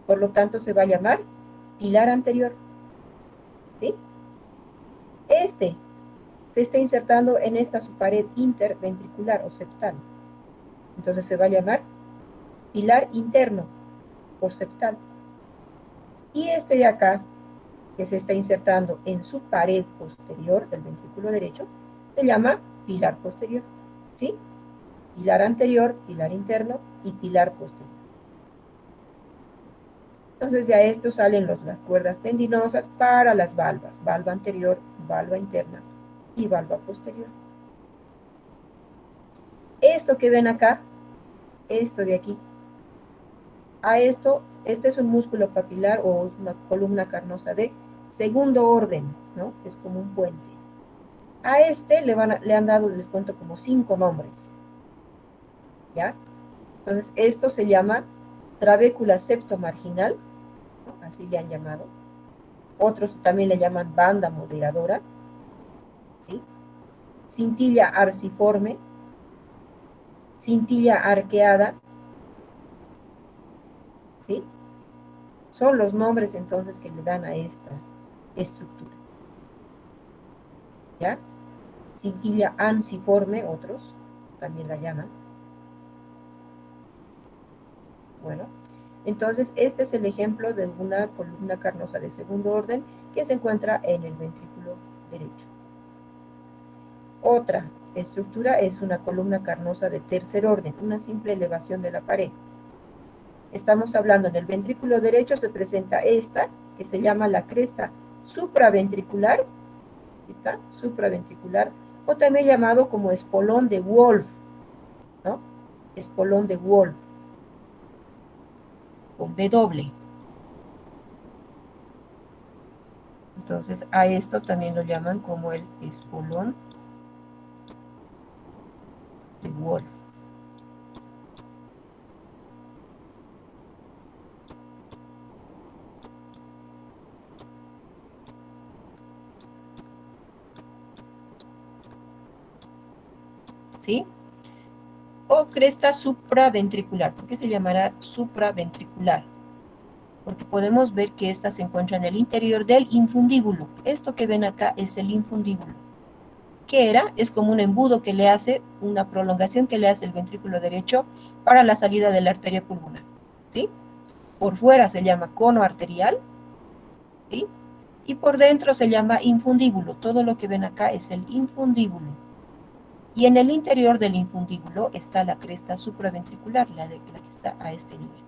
Por lo tanto, se va a llamar pilar anterior, ¿sí? Este se está insertando en esta su pared interventricular o septal. Entonces se va a llamar pilar interno postseptal. Y este de acá, que se está insertando en su pared posterior del ventrículo derecho, se llama pilar posterior, ¿sí? Pilar anterior, pilar interno y pilar posterior. Entonces de esto salen las cuerdas tendinosas para las valvas, valva anterior, valva interna y valva posterior. Esto que ven acá, esto de aquí, a esto, este es un músculo papilar o es una columna carnosa de segundo orden, ¿no? Es como un puente. A este le han dado, les cuento, como 5 nombres, ¿ya? Entonces, esto se llama trabécula septomarginal, ¿no? Así le han llamado. Otros también le llaman banda moderadora, ¿sí? Cintilla arciforme, cintilla arqueada, ¿sí? Son los nombres entonces que le dan a esta estructura, ¿ya? Cintilla anciforme, otros también la llaman. Bueno, entonces este es el ejemplo de una columna carnosa de segundo orden que se encuentra en el ventrículo derecho. Otra estructura es una columna carnosa de tercer orden, una simple elevación de la pared. Estamos hablando en el ventrículo derecho, se presenta esta, que se llama la cresta supraventricular, ¿está? Supraventricular, o también llamado como espolón de Wolf, ¿no? Espolón de Wolf, con W. Entonces a esto también lo llaman como el espolón de Wolf. ¿Sí? O cresta supraventricular. ¿Por qué se llamará supraventricular? Porque podemos ver que esta se encuentra en el interior del infundíbulo. Esto que ven acá es el infundíbulo. ¿Qué era? Es como un embudo que le hace, una prolongación que le hace el ventrículo derecho para la salida de la arteria pulmonar, ¿sí? Por fuera se llama cono arterial, ¿sí? Y por dentro se llama infundíbulo. Todo lo que ven acá es el infundíbulo. Y en el interior del infundíbulo está la cresta supraventricular, la que está a este nivel.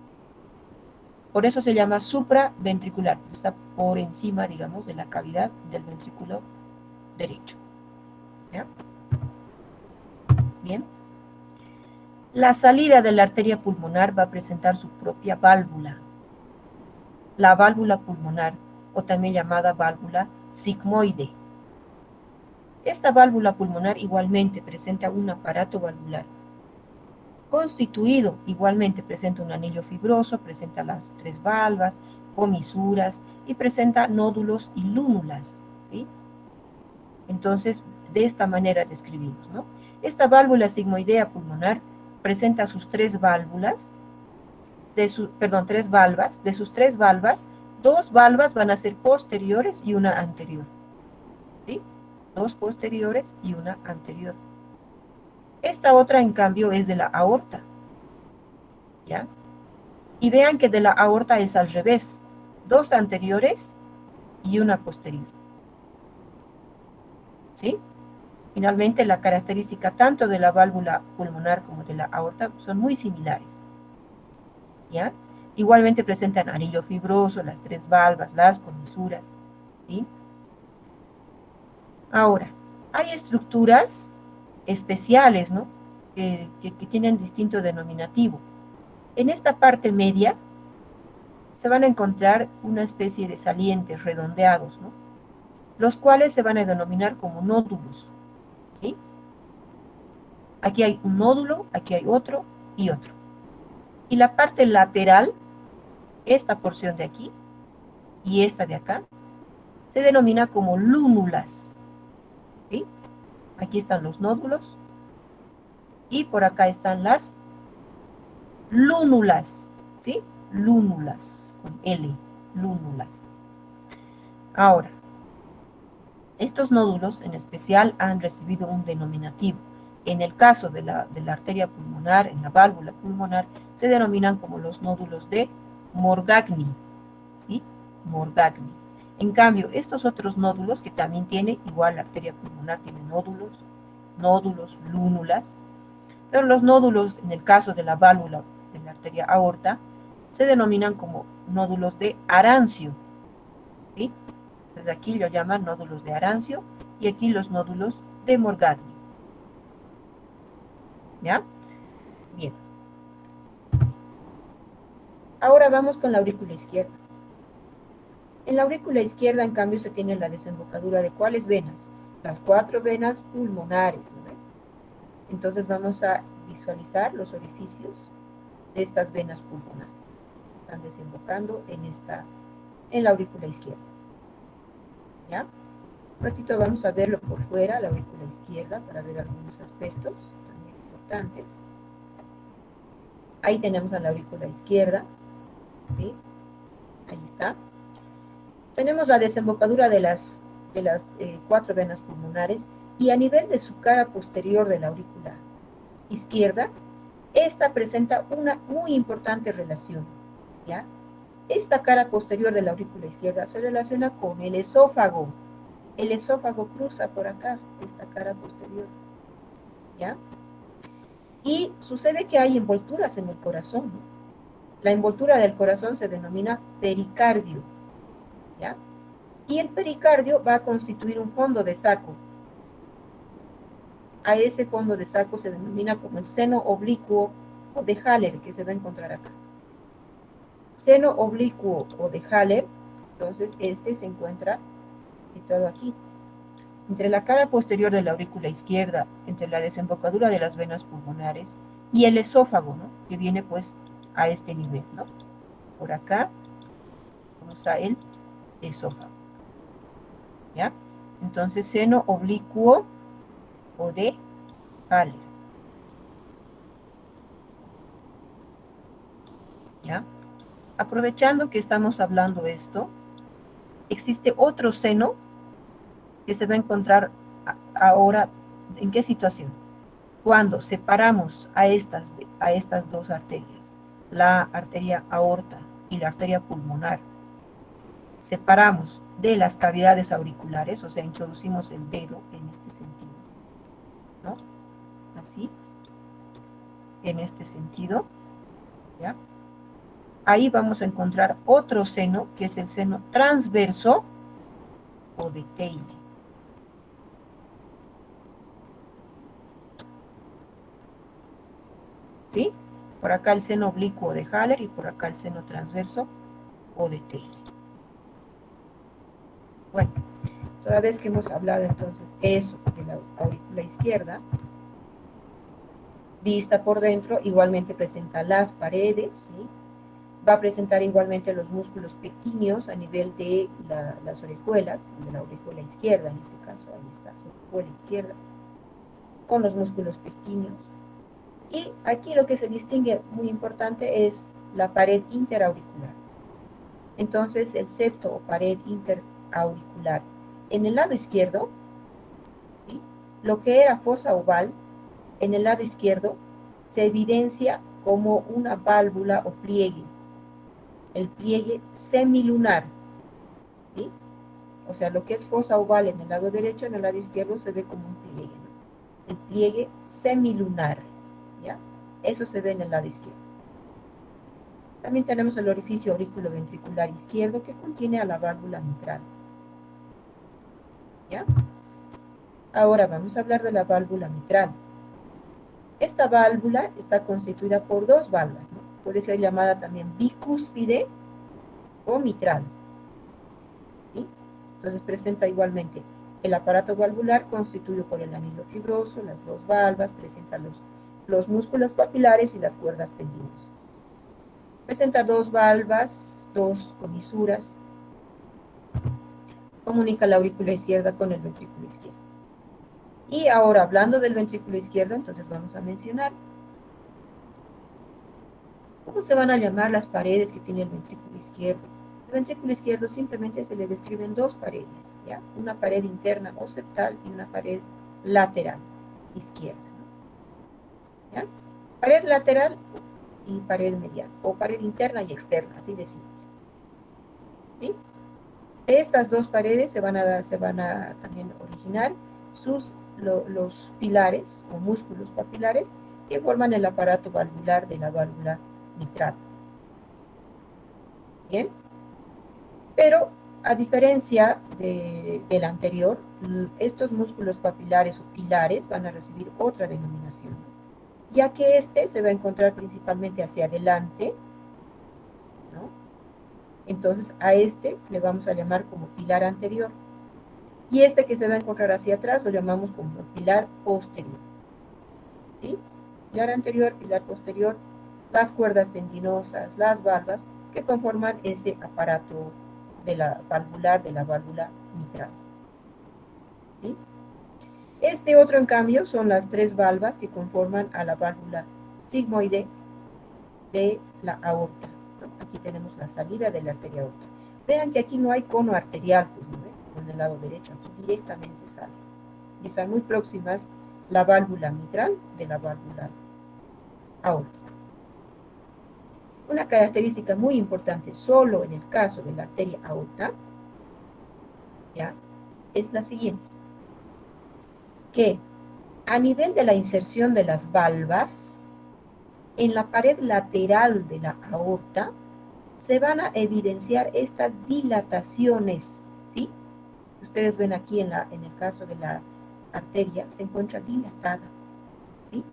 Por eso se llama supraventricular, está por encima, digamos, de la cavidad del ventrículo derecho. ¿Ya? Bien. La salida de la arteria pulmonar va a presentar su propia válvula, la válvula pulmonar, o también llamada válvula sigmoide. Esta válvula pulmonar igualmente presenta un aparato valvular constituido, igualmente presenta un anillo fibroso, presenta las 3 valvas, comisuras y presenta nódulos y lúnulas, ¿sí? Entonces, de esta manera describimos, ¿no? Esta válvula sigmoidea pulmonar presenta sus 3 válvulas, perdón, 3 valvas. De sus 3 valvas, 2 valvas van a ser posteriores y una anterior, ¿sí? 2 posteriores y una anterior. Esta otra, en cambio, es de la aorta, ¿ya? Y vean que de la aorta es al revés, 2 anteriores y una posterior, ¿sí? Finalmente, la característica tanto de la válvula pulmonar como de la aorta son muy similares, ¿ya? Igualmente presentan anillo fibroso, las 3 valvas, las comisuras, ¿sí? Ahora, hay estructuras especiales, ¿no? Que tienen distinto denominativo. En esta parte media se van a encontrar una especie de salientes redondeados, ¿no? Los cuales se van a denominar como nódulos, ¿sí? Aquí hay un nódulo, aquí hay otro y otro. Y la parte lateral, esta porción de aquí y esta de acá, se denomina como lúnulas, ¿sí? Aquí están los nódulos y por acá están las lúnulas, ¿sí? Lúnulas, con L, lúnulas. Ahora, estos nódulos en especial han recibido un denominativo En el caso de la arteria pulmonar, en la válvula pulmonar, se denominan como los nódulos de Morgagni, ¿sí? Morgagni. En cambio, estos otros nódulos, que también tiene, igual la arteria pulmonar tiene nódulos, lúnulas, pero los nódulos, en el caso de la válvula de la arteria aorta, se denominan como nódulos de Arancio, ¿sí? Entonces aquí lo llaman nódulos de Arancio y aquí los nódulos de Morgagni. ¿Ya? Bien. Ahora vamos con la aurícula izquierda. En la aurícula izquierda, en cambio, se tiene la desembocadura de ¿cuáles venas? Las 4 venas pulmonares, ¿no? Entonces vamos a visualizar los orificios de estas venas pulmonares. Están desembocando en la aurícula izquierda. ¿Ya? Un ratito vamos a verlo por fuera, la aurícula izquierda, para ver algunos aspectos también importantes. Ahí tenemos a la aurícula izquierda, ¿sí? Ahí está. Tenemos la desembocadura de las 4 venas pulmonares y a nivel de su cara posterior de la aurícula izquierda, esta presenta una muy importante relación, ¿ya? Esta cara posterior de la aurícula izquierda se relaciona con el esófago. El esófago cruza por acá, esta cara posterior, ¿ya? Y sucede que hay envolturas en el corazón, ¿no? La envoltura del corazón se denomina pericardio, ¿ya? Y el pericardio va a constituir un fondo de saco. A ese fondo de saco se denomina como el seno oblicuo o de Haller, que se va a encontrar acá. Seno oblicuo o de Haller, entonces este se encuentra situado aquí. Entre la cara posterior de la aurícula izquierda, entre la desembocadura de las venas pulmonares y el esófago, ¿no? Que viene pues a este nivel, ¿no? Por acá vamos a el esófago, ¿ya? Entonces, seno oblicuo o de Haller, ¿ya? Aprovechando que estamos hablando esto, existe otro seno que se va a encontrar ahora, ¿en qué situación? Cuando separamos a estas dos arterias, la arteria aorta y la arteria pulmonar, separamos de las cavidades auriculares, o sea, introducimos el dedo en este sentido, ¿no? Así, en este sentido, ¿ya? Ahí vamos a encontrar otro seno, que es el seno transverso o de Theile. ¿Sí? Por acá el seno oblicuo de Haller y por acá el seno transverso o de Theile. Bueno, toda vez que hemos hablado entonces eso de la aurícula izquierda, vista por dentro, igualmente presenta las paredes, ¿sí? Va a presentar igualmente los músculos pectíneos a nivel de las orejuelas, de la orejuela izquierda, en este caso, ahí está, la orejuela izquierda, con los músculos pectíneos. Y aquí lo que se distingue muy importante es la pared interauricular. Entonces, el septo o pared interauricular en el lado izquierdo, ¿sí? Lo que era fosa oval, en el lado izquierdo, se evidencia como una válvula o pliegue, el pliegue semilunar, ¿sí? O sea, lo que es fosa oval en el lado derecho, en el lado izquierdo se ve como un pliegue, ¿no? El pliegue semilunar, ¿ya? Eso se ve en el lado izquierdo. También tenemos el orificio auriculoventricular izquierdo que contiene a la válvula mitral, ¿ya? Ahora vamos a hablar de la válvula mitral. Esta válvula está constituida por dos válvulas, ¿no? Puede ser llamada también bicúspide o mitral, ¿sí? Entonces presenta igualmente el aparato valvular constituido por el anillo fibroso, las dos valvas, presenta los músculos papilares y las cuerdas tendinosas. Presenta dos valvas, dos comisuras, comunica la aurícula izquierda con el ventrículo izquierdo. Y ahora, hablando del ventrículo izquierdo, entonces vamos a mencionar cómo se van a llamar las paredes que tiene el ventrículo izquierdo. El ventrículo izquierdo simplemente se le describen dos paredes, ¿ya? Una pared interna o septal y una pared lateral izquierda, ¿no? ¿ya? Pared lateral y pared mediana, o pared interna y externa, así de simple. ¿Sí? Estas dos paredes se van a también originar los pilares o músculos papilares que forman el aparato valvular de la válvula mitral. Bien, pero a diferencia del anterior, estos músculos papilares o pilares van a recibir otra denominación, ya que este se va a encontrar principalmente hacia adelante, ¿no? Entonces a este le vamos a llamar como pilar anterior, y este que se va a encontrar hacia atrás lo llamamos como pilar posterior. ¿Sí? Pilar anterior, pilar posterior, las cuerdas tendinosas, las valvas que conforman ese aparato de la valvular de la válvula mitral. ¿Sí? Este otro, en cambio, son las tres valvas que conforman a la válvula sigmoide de la aorta, ¿no? Aquí tenemos la salida de la arteria aorta. Vean que aquí no hay cono arterial, pues, ¿no? En el lado derecho, aquí directamente sale. Y están muy próximas la válvula mitral de la válvula aórtica. Una característica muy importante solo en el caso de la arteria aorta, ¿ya? Es la siguiente, que a nivel de la inserción de las valvas, en la pared lateral de la aorta, se van a evidenciar estas dilataciones, ¿sí? Ustedes ven aquí en el caso de la arteria, se encuentra dilatada, ¿sí?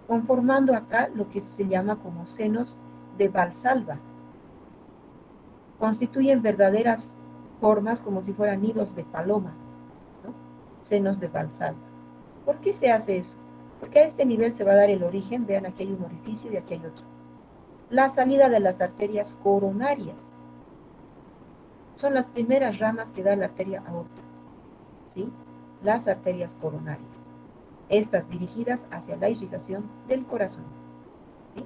Conformando acá lo que se llama como senos de Valsalva. Constituyen verdaderas formas como si fueran nidos de paloma, ¿no? Senos de Valsalva. ¿Por qué se hace eso? Porque a este nivel se va a dar el origen, vean, aquí hay un orificio y aquí hay otro. La salida de las arterias coronarias. Son las primeras ramas que da la arteria aorta, ¿sí? Las arterias coronarias. Estas dirigidas hacia la irrigación del corazón, ¿sí?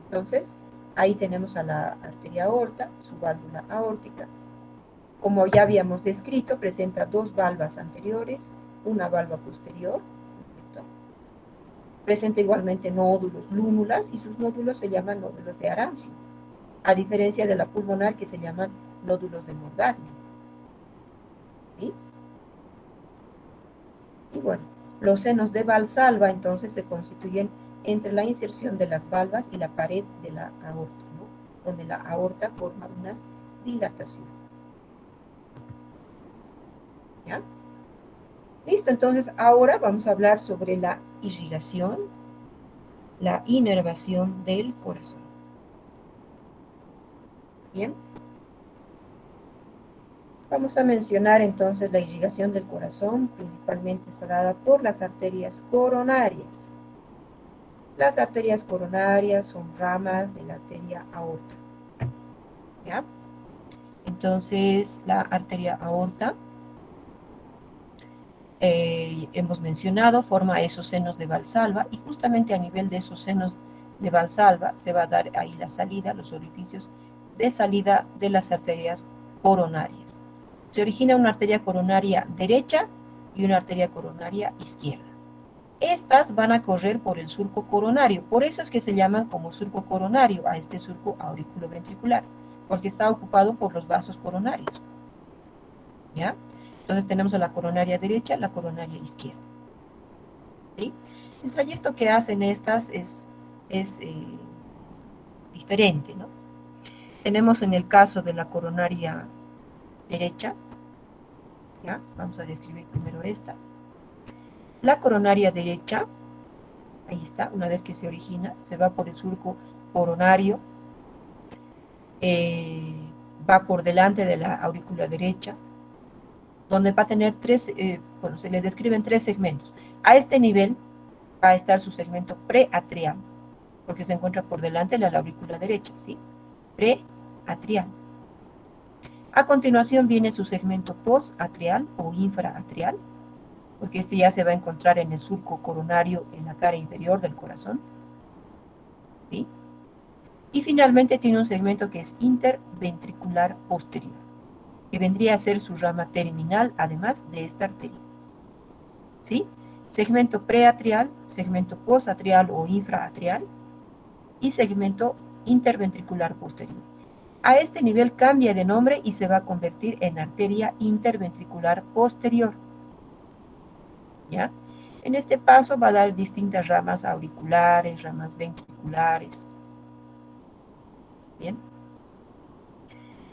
Entonces, ahí tenemos a la arteria aorta, su válvula aórtica. Como ya habíamos descrito, presenta dos valvas anteriores, una valva posterior. Presenta igualmente nódulos lúnulas y sus nódulos se llaman nódulos de Arancio, a diferencia de la pulmonar que se llaman nódulos de Morgagni. ¿Sí? Y bueno, los senos de Valsalva entonces se constituyen entre la inserción de las valvas y la pared de la aorta, ¿no? Donde la aorta forma unas dilataciones. ¿Ya? Listo, entonces ahora vamos a hablar sobre la irrigación, la inervación del corazón. Bien. Vamos a mencionar entonces la irrigación del corazón, principalmente está dada por las arterias coronarias. Las arterias coronarias son ramas de la arteria aorta. ¿Ya? Entonces, la arteria aorta, hemos mencionado, forma esos senos de Valsalva y justamente a nivel de esos senos de Valsalva se va a dar ahí la salida, los orificios de salida de las arterias coronarias. Se origina una arteria coronaria derecha y una arteria coronaria izquierda. Estas van a correr por el surco coronario, por eso es que se llaman como surco coronario a este surco auriculoventricular, porque está ocupado por los vasos coronarios. ¿Ya? Entonces tenemos a la coronaria derecha, la coronaria izquierda. ¿Sí? El trayecto que hacen estas es diferente, ¿no? Tenemos en el caso de la coronaria derecha, ¿ya? Vamos a describir primero esta. La coronaria derecha, ahí está, una vez que se origina, se va por el surco coronario, va por delante de la aurícula derecha, donde va a tener se le describen tres segmentos. A este nivel va a estar su segmento preatrial, porque se encuentra por delante de la aurícula derecha, ¿sí? Preatrial. A continuación viene su segmento postatrial o infraatrial, porque este ya se va a encontrar en el surco coronario en la cara inferior del corazón, ¿sí? Y finalmente tiene un segmento que es interventricular posterior, que vendría a ser su rama terminal, además de esta arteria, ¿sí? segmento preatrial, segmento postatrial o infraatrial y segmento interventricular posterior. A este nivel cambia de nombre y se va a convertir en arteria interventricular posterior. ¿Ya? En este paso va a dar distintas ramas auriculares, ramas ventriculares. Bien.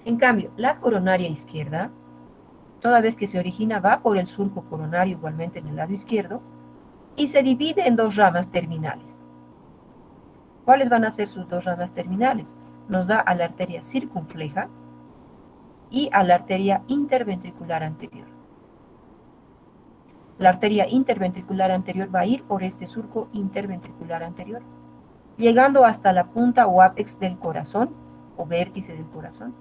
En cambio, la coronaria izquierda, toda vez que se origina, va por el surco coronario igualmente en el lado izquierdo y se divide en dos ramas terminales. ¿Cuáles van a ser sus dos ramas terminales? Nos da a la arteria circunfleja y a la arteria interventricular anterior. La arteria interventricular anterior va a ir por este surco interventricular anterior, llegando hasta la punta o ápex del corazón o vértice del corazón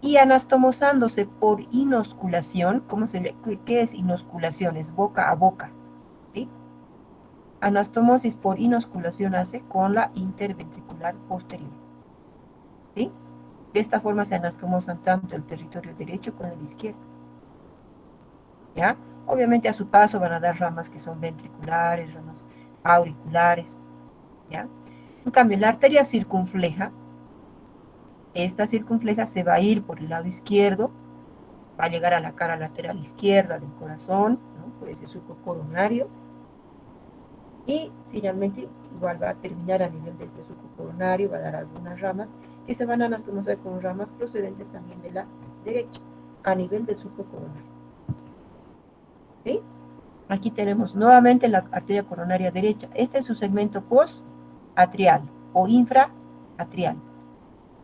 y anastomosándose por inosculación. ¿Qué es inosculación? Es boca a boca, ¿sí? Anastomosis por inosculación hace con la interventricular posterior, ¿sí? De esta forma se anastomosan tanto el territorio derecho como el izquierdo, ¿ya? Obviamente a su paso van a dar ramas que son ventriculares, ramas auriculares, ¿ya? En cambio, la arteria circunfleja, esta circunfleja se va a ir por el lado izquierdo, va a llegar a la cara lateral izquierda del corazón, ¿no? Por ese surco coronario, y finalmente igual va a terminar a nivel de este surco coronario, va a dar algunas ramas que se van a anastomosar con ramas procedentes también de la derecha, a nivel del surco coronario. ¿Sí? Aquí tenemos nuevamente la arteria coronaria derecha. Este es su segmento postatrial o infraatrial.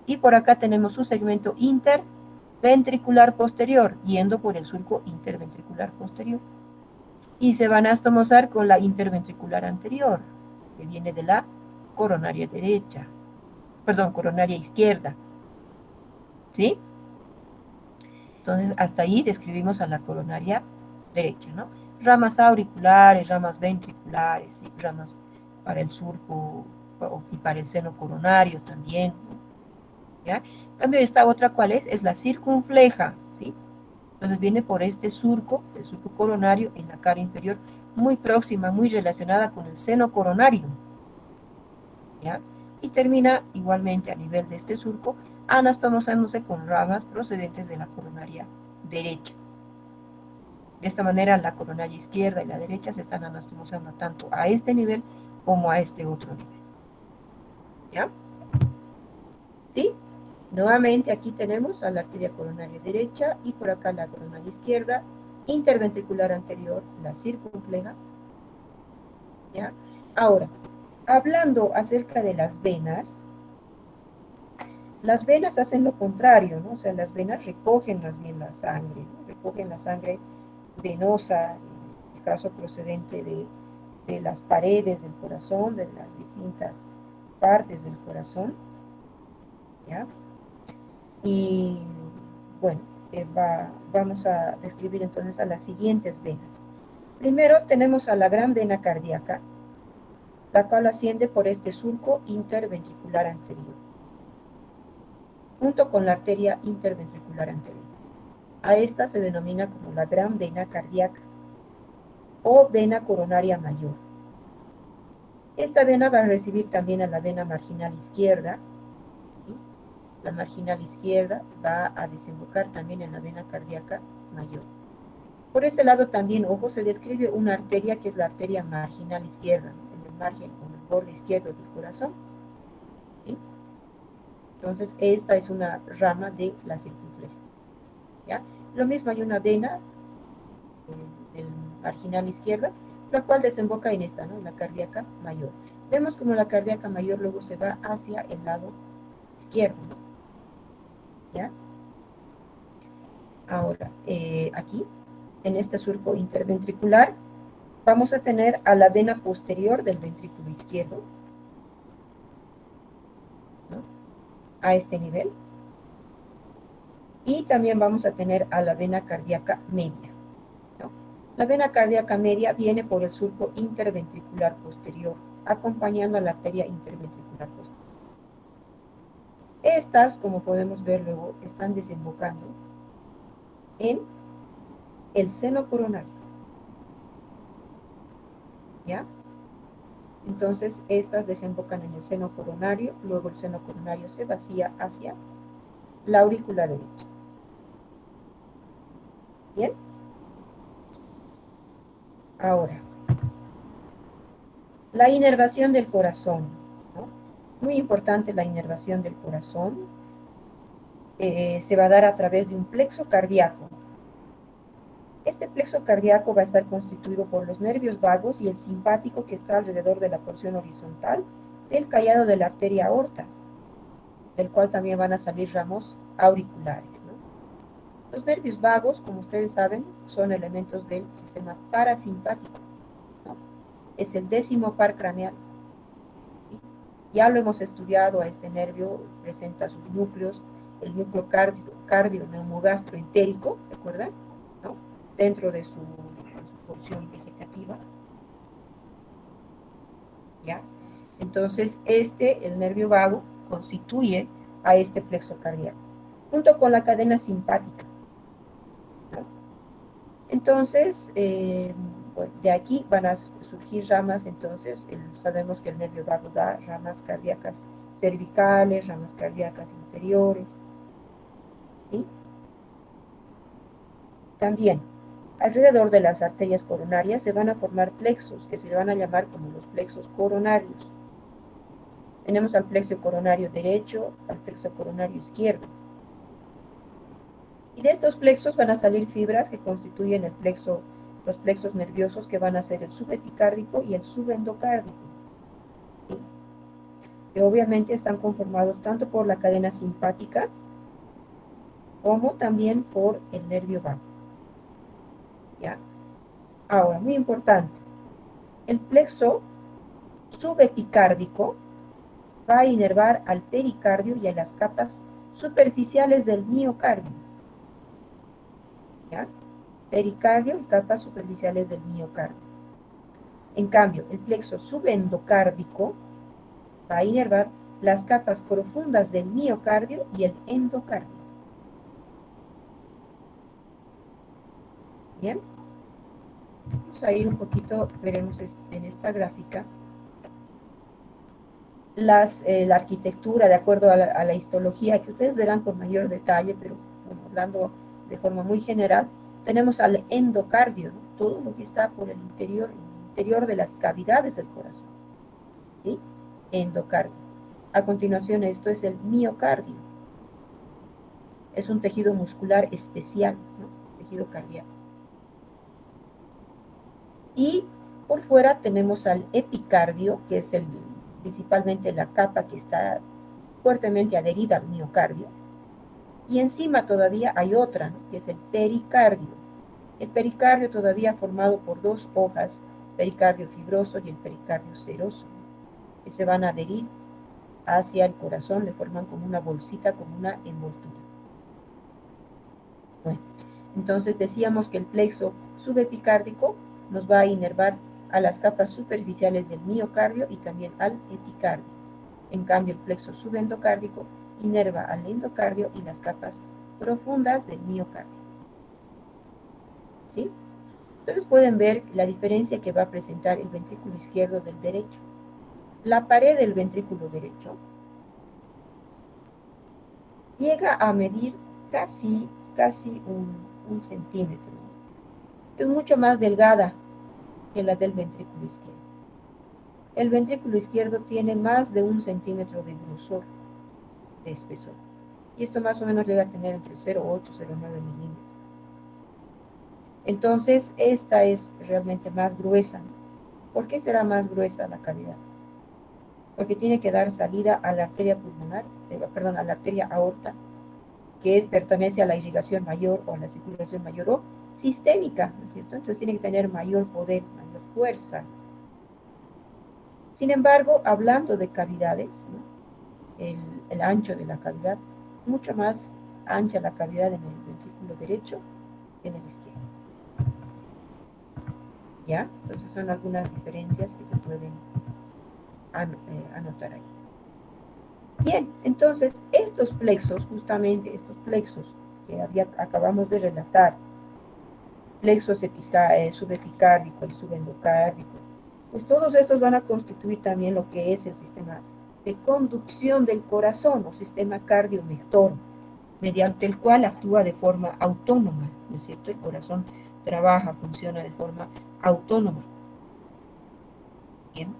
Y por acá tenemos su segmento interventricular posterior, yendo por el surco interventricular posterior. Y se van a anastomosar con la interventricular anterior, que viene de la coronaria derecha. Perdón, coronaria izquierda. ¿Sí? Entonces, hasta ahí describimos a la coronaria derecha, ¿no? Ramas auriculares, ramas ventriculares, ¿sí? Ramas para el surco y para el seno coronario también, ¿ya? En cambio, esta otra, ¿cuál es? Es la circunfleja, ¿sí? Entonces viene por este surco, el surco coronario en la cara inferior, muy próxima, muy relacionada con el seno coronario, ¿ya? Y termina igualmente a nivel de este surco, anastomosándose con ramas procedentes de la coronaria derecha. De esta manera, la coronaria izquierda y la derecha se están anastomosando tanto a este nivel como a este otro nivel. ¿Ya? ¿Sí? Nuevamente aquí tenemos a la arteria coronaria derecha y por acá la coronaria izquierda, interventricular anterior, la circunfleja. ¿Ya? Ahora, hablando acerca de las venas hacen lo contrario, ¿no? O sea, las venas recogen más bien la sangre, ¿no? Recogen la sangre venosa, en el caso procedente de las paredes del corazón, de las distintas partes del corazón, ¿ya? Y bueno, vamos a describir entonces a las siguientes venas. Primero tenemos a la gran vena cardíaca, la cual asciende por este surco interventricular anterior, junto con la arteria interventricular anterior. A esta se denomina como la gran vena cardíaca o vena coronaria mayor. Esta vena va a recibir también a la vena marginal izquierda, ¿sí? La marginal izquierda va a desembocar también en la vena cardíaca mayor. Por este lado también, ojo, se describe una arteria que es la arteria marginal izquierda, en el margen o en el borde izquierdo del corazón, ¿sí? Entonces, esta es una rama de la circunfleja, ¿ya? Lo mismo hay una vena del marginal izquierda, la cual desemboca en esta, ¿no? La cardíaca mayor. Vemos como la cardíaca mayor luego se va hacia el lado izquierdo, ¿ya? Ahora, aquí, en este surco interventricular, vamos a tener a la vena posterior del ventrículo izquierdo, ¿no? A este nivel. Y también vamos a tener a la vena cardíaca media, ¿no? La vena cardíaca media viene por el surco interventricular posterior, acompañando a la arteria interventricular posterior. Estas, como podemos ver luego, están desembocando en el seno coronario. ¿ya? Entonces, estas desembocan en el seno coronario, luego el seno coronario se vacía hacia la aurícula derecha. ¿Bien? Ahora, la inervación del corazón, ¿no? Muy importante la inervación del corazón. Se va a dar a través de un plexo cardíaco. Este plexo cardíaco va a estar constituido por los nervios vagos y el simpático que está alrededor de la porción horizontal del callado de la arteria aorta, del cual también van a salir ramos auriculares, ¿no? Los nervios vagos, como ustedes saben, son elementos del sistema parasimpático, ¿no? Es el 10º par craneal. ¿Sí? Ya lo hemos estudiado a este nervio, presenta sus núcleos, el núcleo cardio-neumogastroentérico, ¿se acuerdan? ¿No? Dentro de su porción vegetativa, ¿ya? Entonces, el nervio vago, constituye a este plexo cardíaco, junto con la cadena simpática, ¿no? Entonces, bueno, de aquí van a surgir ramas, entonces, sabemos que el nervio vago da ramas cardíacas cervicales, ramas cardíacas inferiores, ¿sí? También, alrededor de las arterias coronarias se van a formar plexos, que se van a llamar como los plexos coronarios. Tenemos al plexo coronario derecho, al plexo coronario izquierdo. Y de estos plexos van a salir fibras que constituyen los plexos nerviosos, que van a ser el subepicárdico y el subendocárdico, ¿sí? Que obviamente están conformados tanto por la cadena simpática como también por el nervio vago, ¿ya? Ahora, muy importante, el plexo subepicárdico va a inervar al pericardio y a las capas superficiales del miocardio, ¿ya? Pericardio y capas superficiales del miocardio. En cambio, el plexo subendocárdico va a inervar las capas profundas del miocardio y el endocardio. Bien, vamos a ir un poquito, veremos en esta gráfica la arquitectura de acuerdo a la histología, que ustedes verán con mayor detalle, pero bueno, hablando de forma muy general, tenemos al endocardio, ¿no? Todo lo que está por el interior de las cavidades del corazón, ¿sí? Endocardio. A continuación, esto es el miocardio. Es un tejido muscular especial, ¿no? Tejido cardíaco. Y por fuera tenemos al epicardio, que es principalmente la capa que está fuertemente adherida al miocardio. Y encima todavía hay otra, ¿no? Que es el pericardio. El pericardio todavía formado por dos hojas, pericardio fibroso y el pericardio seroso, que se van a adherir hacia el corazón, le forman como una bolsita, como una envoltura. Bueno, entonces decíamos que el plexo subepicárdico nos va a inervar a las capas superficiales del miocardio y también al epicardio. En cambio, el plexo subendocárdico inerva al endocardio y las capas profundas del miocardio. ¿Sí? Entonces pueden ver la diferencia que va a presentar el ventrículo izquierdo del derecho. La pared del ventrículo derecho llega a medir casi un centímetro. Es mucho más delgada que la del ventrículo izquierdo. El ventrículo izquierdo tiene más de 1 centímetro de grosor, de espesor. Y esto más o menos llega a tener entre 0,8 y 0,9 milímetros. Entonces, esta es realmente más gruesa. ¿Por qué será más gruesa la cavidad? Porque tiene que dar salida a la arteria pulmonar, a la arteria aorta, que pertenece a la irrigación mayor o a la circulación mayor o sistémica, ¿no es cierto? Entonces tiene que tener mayor poder, mayor fuerza. Sin embargo, hablando de cavidades, ¿no? el ancho de la cavidad, mucho más ancha la cavidad en el ventrículo derecho que en el izquierdo. ¿Ya? Entonces son algunas diferencias que se pueden anotar ahí. Bien, entonces estos plexos, justamente estos plexos que acabamos de relatar, plexo subepicárdico, el subendocárdico, pues todos estos van a constituir también lo que es el sistema de conducción del corazón o sistema cardiomector, mediante el cual actúa de forma autónoma, ¿no es cierto? El corazón trabaja, funciona de forma autónoma. Bien.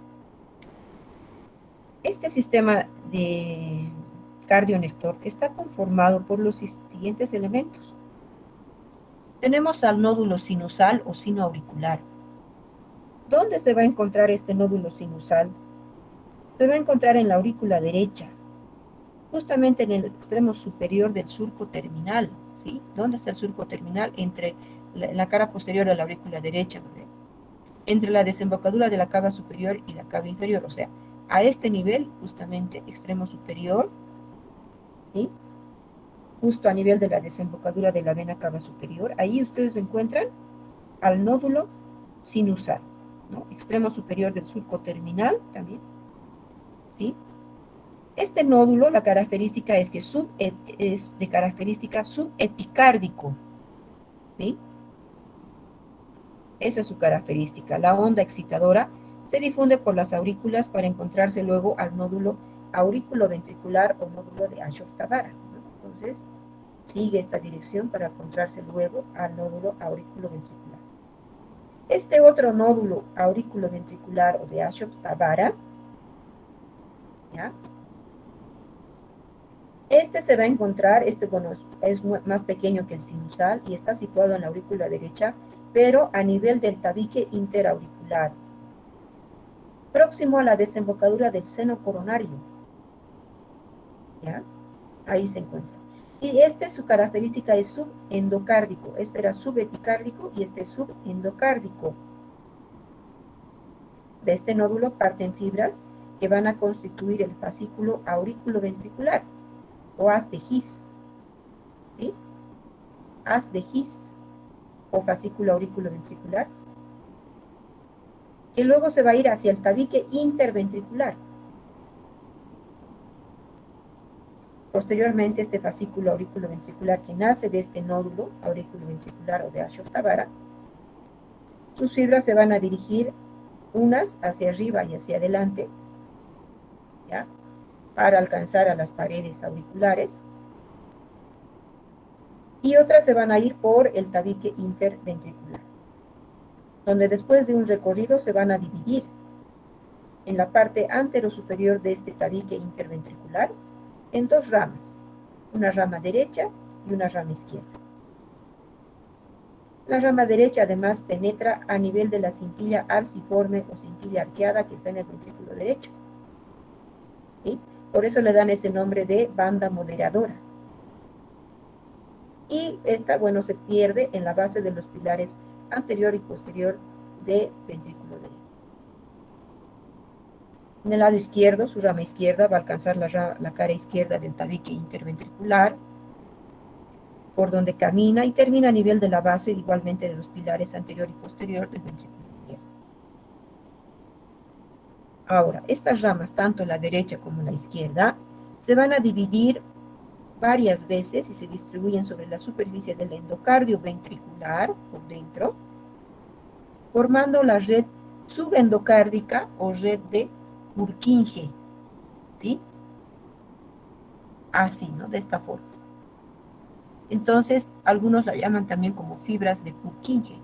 Este sistema de cardionector está conformado por los siguientes elementos. Tenemos al nódulo sinusal o sinoauricular. ¿Dónde se va a encontrar este nódulo sinusal? Se va a encontrar en la aurícula derecha, justamente en el extremo superior del surco terminal, ¿sí? ¿Dónde está el surco terminal? Entre la cara posterior de la aurícula derecha, ¿no? Entre la desembocadura de la cava superior y la cava inferior, o sea, a este nivel, justamente, extremo superior, ¿sí? Justo a nivel de la desembocadura de la vena cava superior, ahí ustedes encuentran al nódulo sinusal, ¿no? Extremo superior del surco terminal también, ¿sí? Este nódulo, la característica es que es de característica subepicárdico, ¿sí? Esa es su característica. La onda excitadora se difunde por las aurículas para encontrarse luego al nódulo auriculoventricular o nódulo de Ashok-Tabara, ¿no? Entonces, sigue esta dirección para encontrarse luego al nódulo auriculoventricular. Este otro nódulo auriculoventricular o de Ashok-Tabara, ¿ya? Este se va a encontrar, bueno, es más pequeño que el sinusal y está situado en la aurícula derecha, pero a nivel del tabique interauricular, próximo a la desembocadura del seno coronario, ¿ya? Ahí se encuentra. Y su característica es subendocárdico. Este era subepicárdico y este es subendocárdico. De este nódulo parten fibras que van a constituir el fascículo auriculoventricular o haz de His, ¿sí? Haz de His o fascículo auriculoventricular, que luego se va a ir hacia el tabique interventricular. Posteriormente, este fascículo auriculoventricular que nace de este nódulo auriculoventricular o de Ashok-Tabara, sus fibras se van a dirigir unas hacia arriba y hacia adelante, ¿ya? Para alcanzar a las paredes auriculares, y otras se van a ir por el tabique interventricular, donde después de un recorrido se van a dividir en la parte anterosuperior de este tabique interventricular en dos ramas, una rama derecha y una rama izquierda. La rama derecha además penetra a nivel de la cintilla arciforme o cintilla arqueada que está en el ventrículo derecho, ¿sí? Por eso le dan ese nombre de banda moderadora. Y esta, bueno, se pierde en la base de los pilares anterior y posterior del ventrículo derecho. En el lado izquierdo, su rama izquierda va a alcanzar la cara izquierda del tabique interventricular, por donde camina y termina a nivel de la base igualmente de los pilares anterior y posterior del ventrículo izquierdo. Ahora, estas ramas, tanto la derecha como la izquierda, se van a dividir varias veces y se distribuyen sobre la superficie del endocardio ventricular por dentro, formando la red subendocárdica o red de Purkinje, ¿sí? Así, ¿no? De esta forma. Entonces, algunos la llaman también como fibras de Purkinje.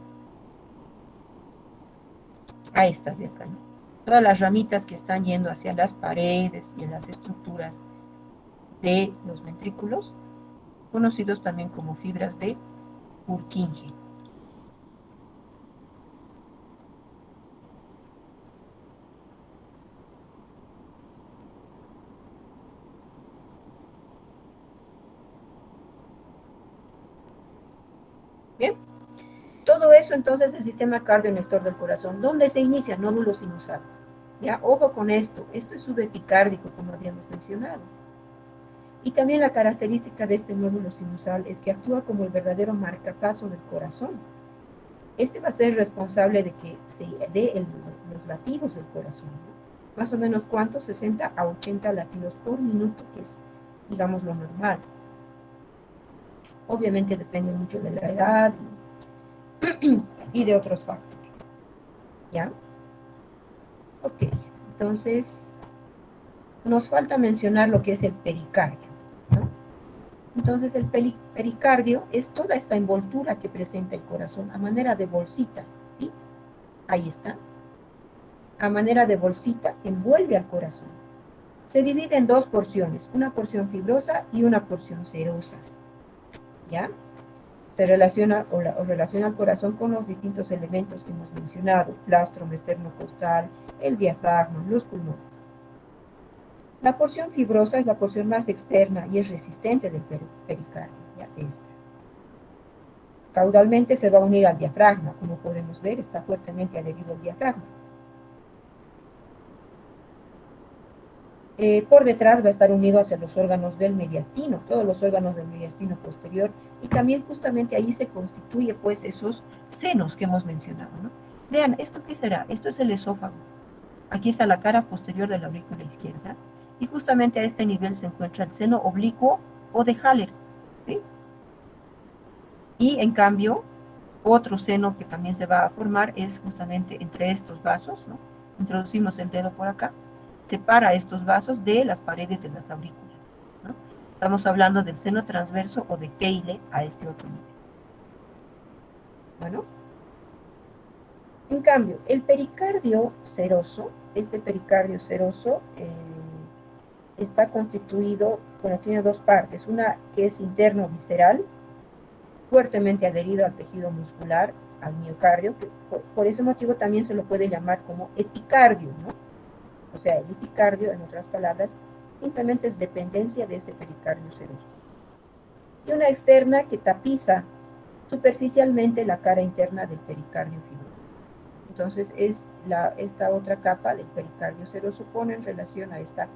A estas de acá, ¿no? Todas las ramitas que están yendo hacia las paredes y en las estructuras de los ventrículos, conocidos también como fibras de Purkinje. Bien, todo eso entonces el sistema cardionector del corazón. ¿Dónde se inicia? Nódulo sinusal. Ya, ojo con esto es subepicárdico, como habíamos mencionado. Y también la característica de este nódulo sinusal es que actúa como el verdadero marcapaso del corazón. Este va a ser responsable de que se dé los latidos del corazón, ¿no? Más o menos, ¿cuántos? 60 a 80 latidos por minuto, que es, digamos, lo normal. Obviamente depende mucho de la edad y de otros factores, ¿ya? Ok, entonces nos falta mencionar lo que es el pericardio, ¿no? Entonces el pericardio es toda esta envoltura que presenta el corazón a manera de bolsita, ¿sí? Ahí está. A manera de bolsita envuelve al corazón. Se divide en dos porciones, una porción fibrosa y una porción serosa, ¿ya? Se relaciona o relaciona al corazón con los distintos elementos que hemos mencionado, plástron, esternocostal, el diafragma, los pulmones. La porción fibrosa es la porción más externa y es resistente del pericardio, ¿ya? Esta. Caudalmente se va a unir al diafragma, como podemos ver, está fuertemente adherido al diafragma. Por detrás va a estar unido hacia los órganos del mediastino, todos los órganos del mediastino posterior, y también justamente ahí se constituye pues esos senos que hemos mencionado, ¿no? Vean, ¿esto qué será? Esto es el esófago. Aquí está la cara posterior de la aurícula izquierda, y justamente a este nivel se encuentra el seno oblicuo o de Haller, ¿sí? Y en cambio, otro seno que también se va a formar es justamente entre estos vasos, ¿no? Introducimos el dedo por acá, separa estos vasos de las paredes de las aurículas, ¿no? Estamos hablando del seno transverso o de Kehle a este otro nivel. Bueno, en cambio, el pericardio seroso, este pericardio seroso está constituido, bueno, tiene dos partes, una que es interno visceral, fuertemente adherido al tejido muscular, al miocardio, que por ese motivo también se lo puede llamar como epicardio, ¿no? O sea, el epicardio, en otras palabras, simplemente es dependencia de este pericardio seroso. Y una externa que tapiza superficialmente la cara interna del pericardio fibroso. Entonces, esta otra capa del pericardio seroso pone en relación a esta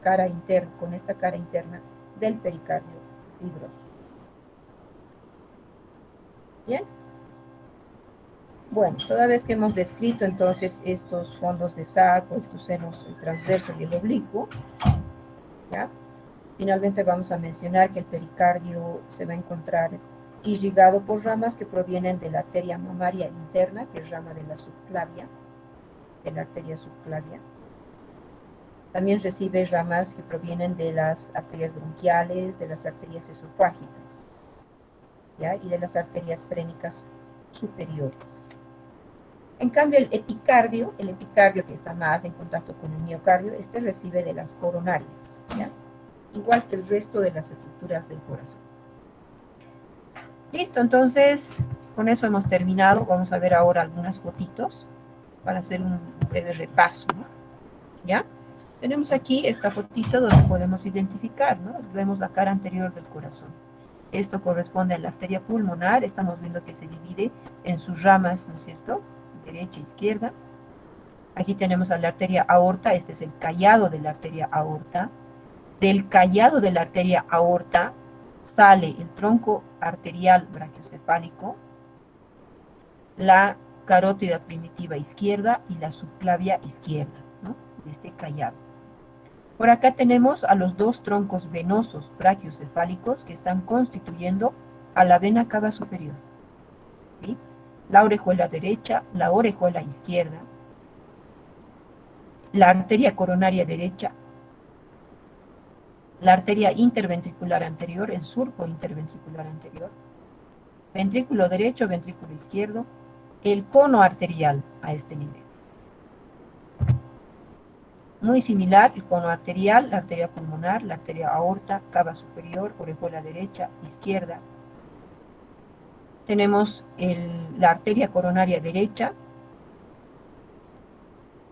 cara interna, con esta cara interna del pericardio fibroso. Bien. Bueno, toda vez que hemos descrito entonces estos fondos de saco, estos senos, el transverso y el oblicuo, ¿ya? Finalmente vamos a mencionar que el pericardio se va a encontrar irrigado por ramas que provienen de la arteria mamaria interna, que es rama de la subclavia, de la arteria subclavia. También recibe ramas que provienen de las arterias bronquiales, de las arterias esofágicas, ¿ya? Y de las arterias frénicas superiores. En cambio, el epicardio que está más en contacto con el miocardio, este recibe de las coronarias, ¿ya? Igual que el resto de las estructuras del corazón. Listo, entonces, con eso hemos terminado. Vamos a ver ahora algunas fotitos para hacer un breve repaso, ¿no? ¿Ya? Tenemos aquí esta fotito donde podemos identificar, ¿no? Vemos la cara anterior del corazón. Esto corresponde a la arteria pulmonar. Estamos viendo que se divide en sus ramas, ¿no es cierto? Derecha e izquierda. Aquí tenemos a la arteria aorta. Este es el callado de la arteria aorta. Del callado de la arteria aorta sale el tronco arterial brachiocefálico, la carótida primitiva izquierda y la subclavia izquierda, ¿no? De este callado. Por acá tenemos a los dos troncos venosos brachiocefálicos que están constituyendo a la vena cava superior, ¿sí? La orejuela derecha, la orejuela izquierda, la arteria coronaria derecha, la arteria interventricular anterior, el surco interventricular anterior, ventrículo derecho, ventrículo izquierdo, el cono arterial a este nivel. Muy similar, el cono arterial, la arteria pulmonar, la arteria aorta, cava superior, orejuela derecha, izquierda. Tenemos la arteria coronaria derecha,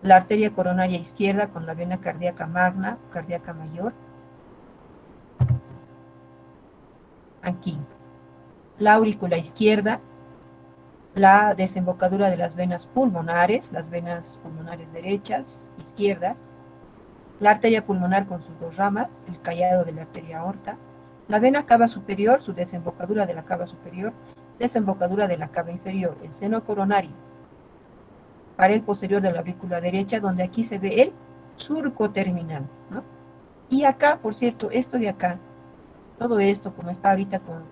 la arteria coronaria izquierda con la vena cardíaca magna, cardíaca mayor. Aquí, la aurícula izquierda, la desembocadura de las venas pulmonares derechas, izquierdas, la arteria pulmonar con sus dos ramas, el callado de la arteria aorta, la vena cava superior, su desembocadura de la cava superior, desembocadura de la cava inferior, el seno coronario, pared posterior de la aurícula derecha, donde aquí se ve el surco terminal, ¿no? Y acá, por cierto, esto de acá, todo esto, como está ahorita con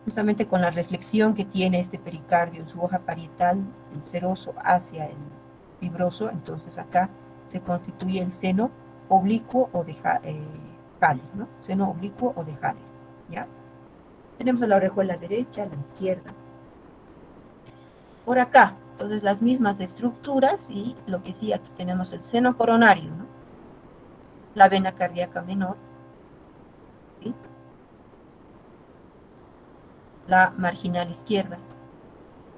justamente con la reflexión que tiene este pericardio en su hoja parietal, el seroso hacia el fibroso, entonces acá se constituye el seno oblicuo o de Haller, ¿no? Seno oblicuo o de Haller, ¿ya? Tenemos la orejuela derecha, la izquierda. Por acá, entonces las mismas estructuras y lo que sí, aquí tenemos el seno coronario, ¿no? La vena cardíaca menor, ¿sí? La marginal izquierda,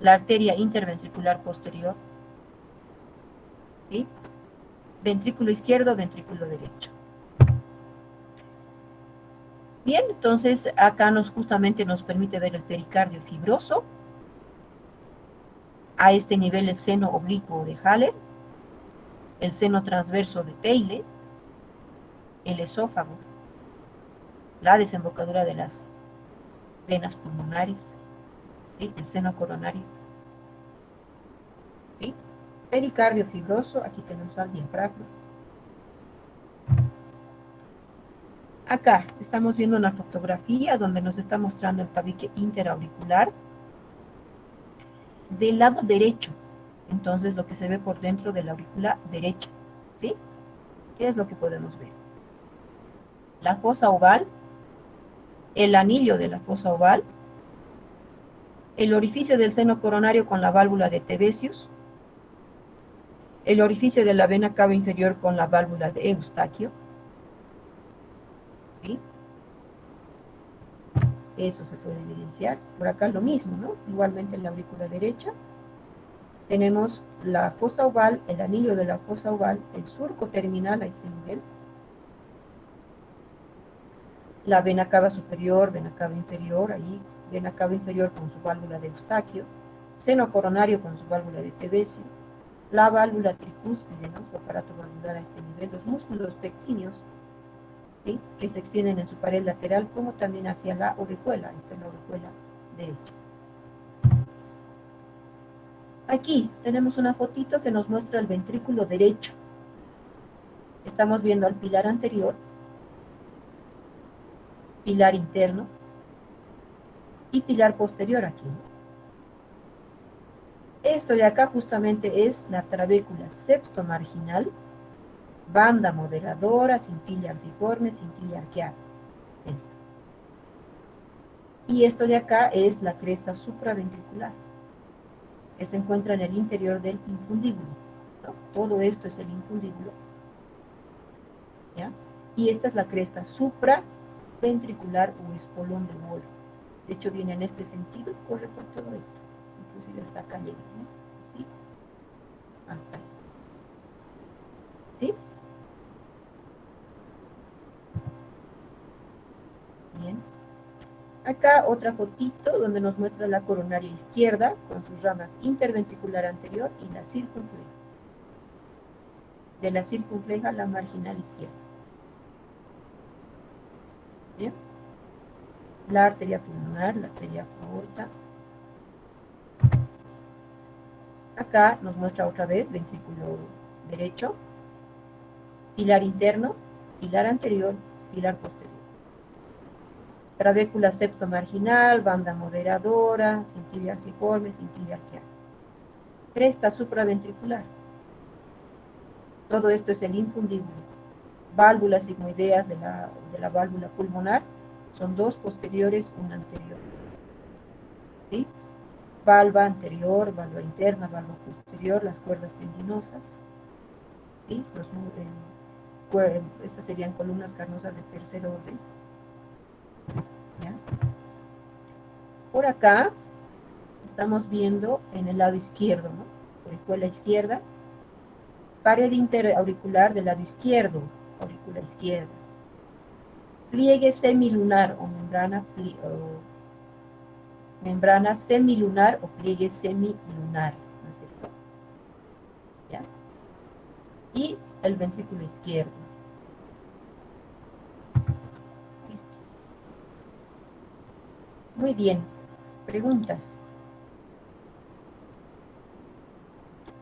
la arteria interventricular posterior, ¿sí? Ventrículo izquierdo, ventrículo derecho. Bien, entonces acá justamente nos permite ver el pericardio fibroso, a este nivel el seno oblicuo de Haller, el seno transverso de Theile, el esófago, la desembocadura de las venas pulmonares, ¿sí? El seno coronario, ¿sí? Pericardio fibroso, aquí tenemos al diafragma. Acá estamos viendo una fotografía donde nos está mostrando el tabique interauricular del lado derecho. Entonces lo que se ve por dentro de la aurícula derecha, ¿sí? ¿Qué es lo que podemos ver? La fosa oval, el anillo de la fosa oval, el orificio del seno coronario con la válvula de Tevesius, el orificio de la vena cava inferior con la válvula de Eustaquio, ¿sí? Eso se puede evidenciar. Por acá lo mismo, ¿no? Igualmente en la aurícula derecha tenemos la fosa oval, el anillo de la fosa oval, el surco terminal a este nivel, la vena cava superior, vena cava inferior, ahí, vena cava inferior con su válvula de Eustaquio, seno coronario con su válvula de Tevesio, la válvula tricúspide, ¿no? Su aparato valvular a este nivel, los músculos pectíneos, ¿sí? Que se extienden en su pared lateral, como también hacia la orejuela, esta es la orejuela derecha. Aquí tenemos una fotito que nos muestra el ventrículo derecho. Estamos viendo al pilar anterior, pilar interno y pilar posterior aquí. Esto de acá justamente es la trabécula septomarginal, banda moderadora, cintilla arciforme, cintilla arqueada. Esto. Y esto de acá es la cresta supraventricular, que se encuentra en el interior del infundíbulo, ¿no? Todo esto es el infundíbulo, ¿ya? Y esta es la cresta supraventricular o espolón de Wolff. De hecho, viene en este sentido y corre por todo esto. Inclusive hasta acá llega, ¿no? ¿Sí? Hasta ahí. ¿Sí? Bien. Acá otra fotito donde nos muestra la coronaria izquierda con sus ramas interventricular anterior y la circunfleja. De la circunfleja la marginal izquierda. ¿Bien? La arteria pulmonar, la arteria aorta. Acá nos muestra otra vez ventrículo derecho, pilar interno, pilar anterior, pilar posterior. Trabécula septomarginal, banda moderadora, cintilla arciforme, cintilla arqueada. Cresta supraventricular. Todo esto es el infundíbulo. Válvulas sigmoideas de la válvula pulmonar, son dos posteriores, una anterior. ¿Sí? Valva anterior, valva interna, valva posterior, las cuerdas tendinosas. ¿Sí? Estas serían columnas carnosas de tercer orden. ¿Ya? Por acá estamos viendo en el lado izquierdo, ¿no? Orejuela izquierda, pared interauricular del lado izquierdo, aurícula izquierda. Pliegue semilunar o membrana semilunar o pliegue semilunar, ¿no es cierto? ¿Ya? Y el ventrículo izquierdo. Listo. Muy bien. Preguntas.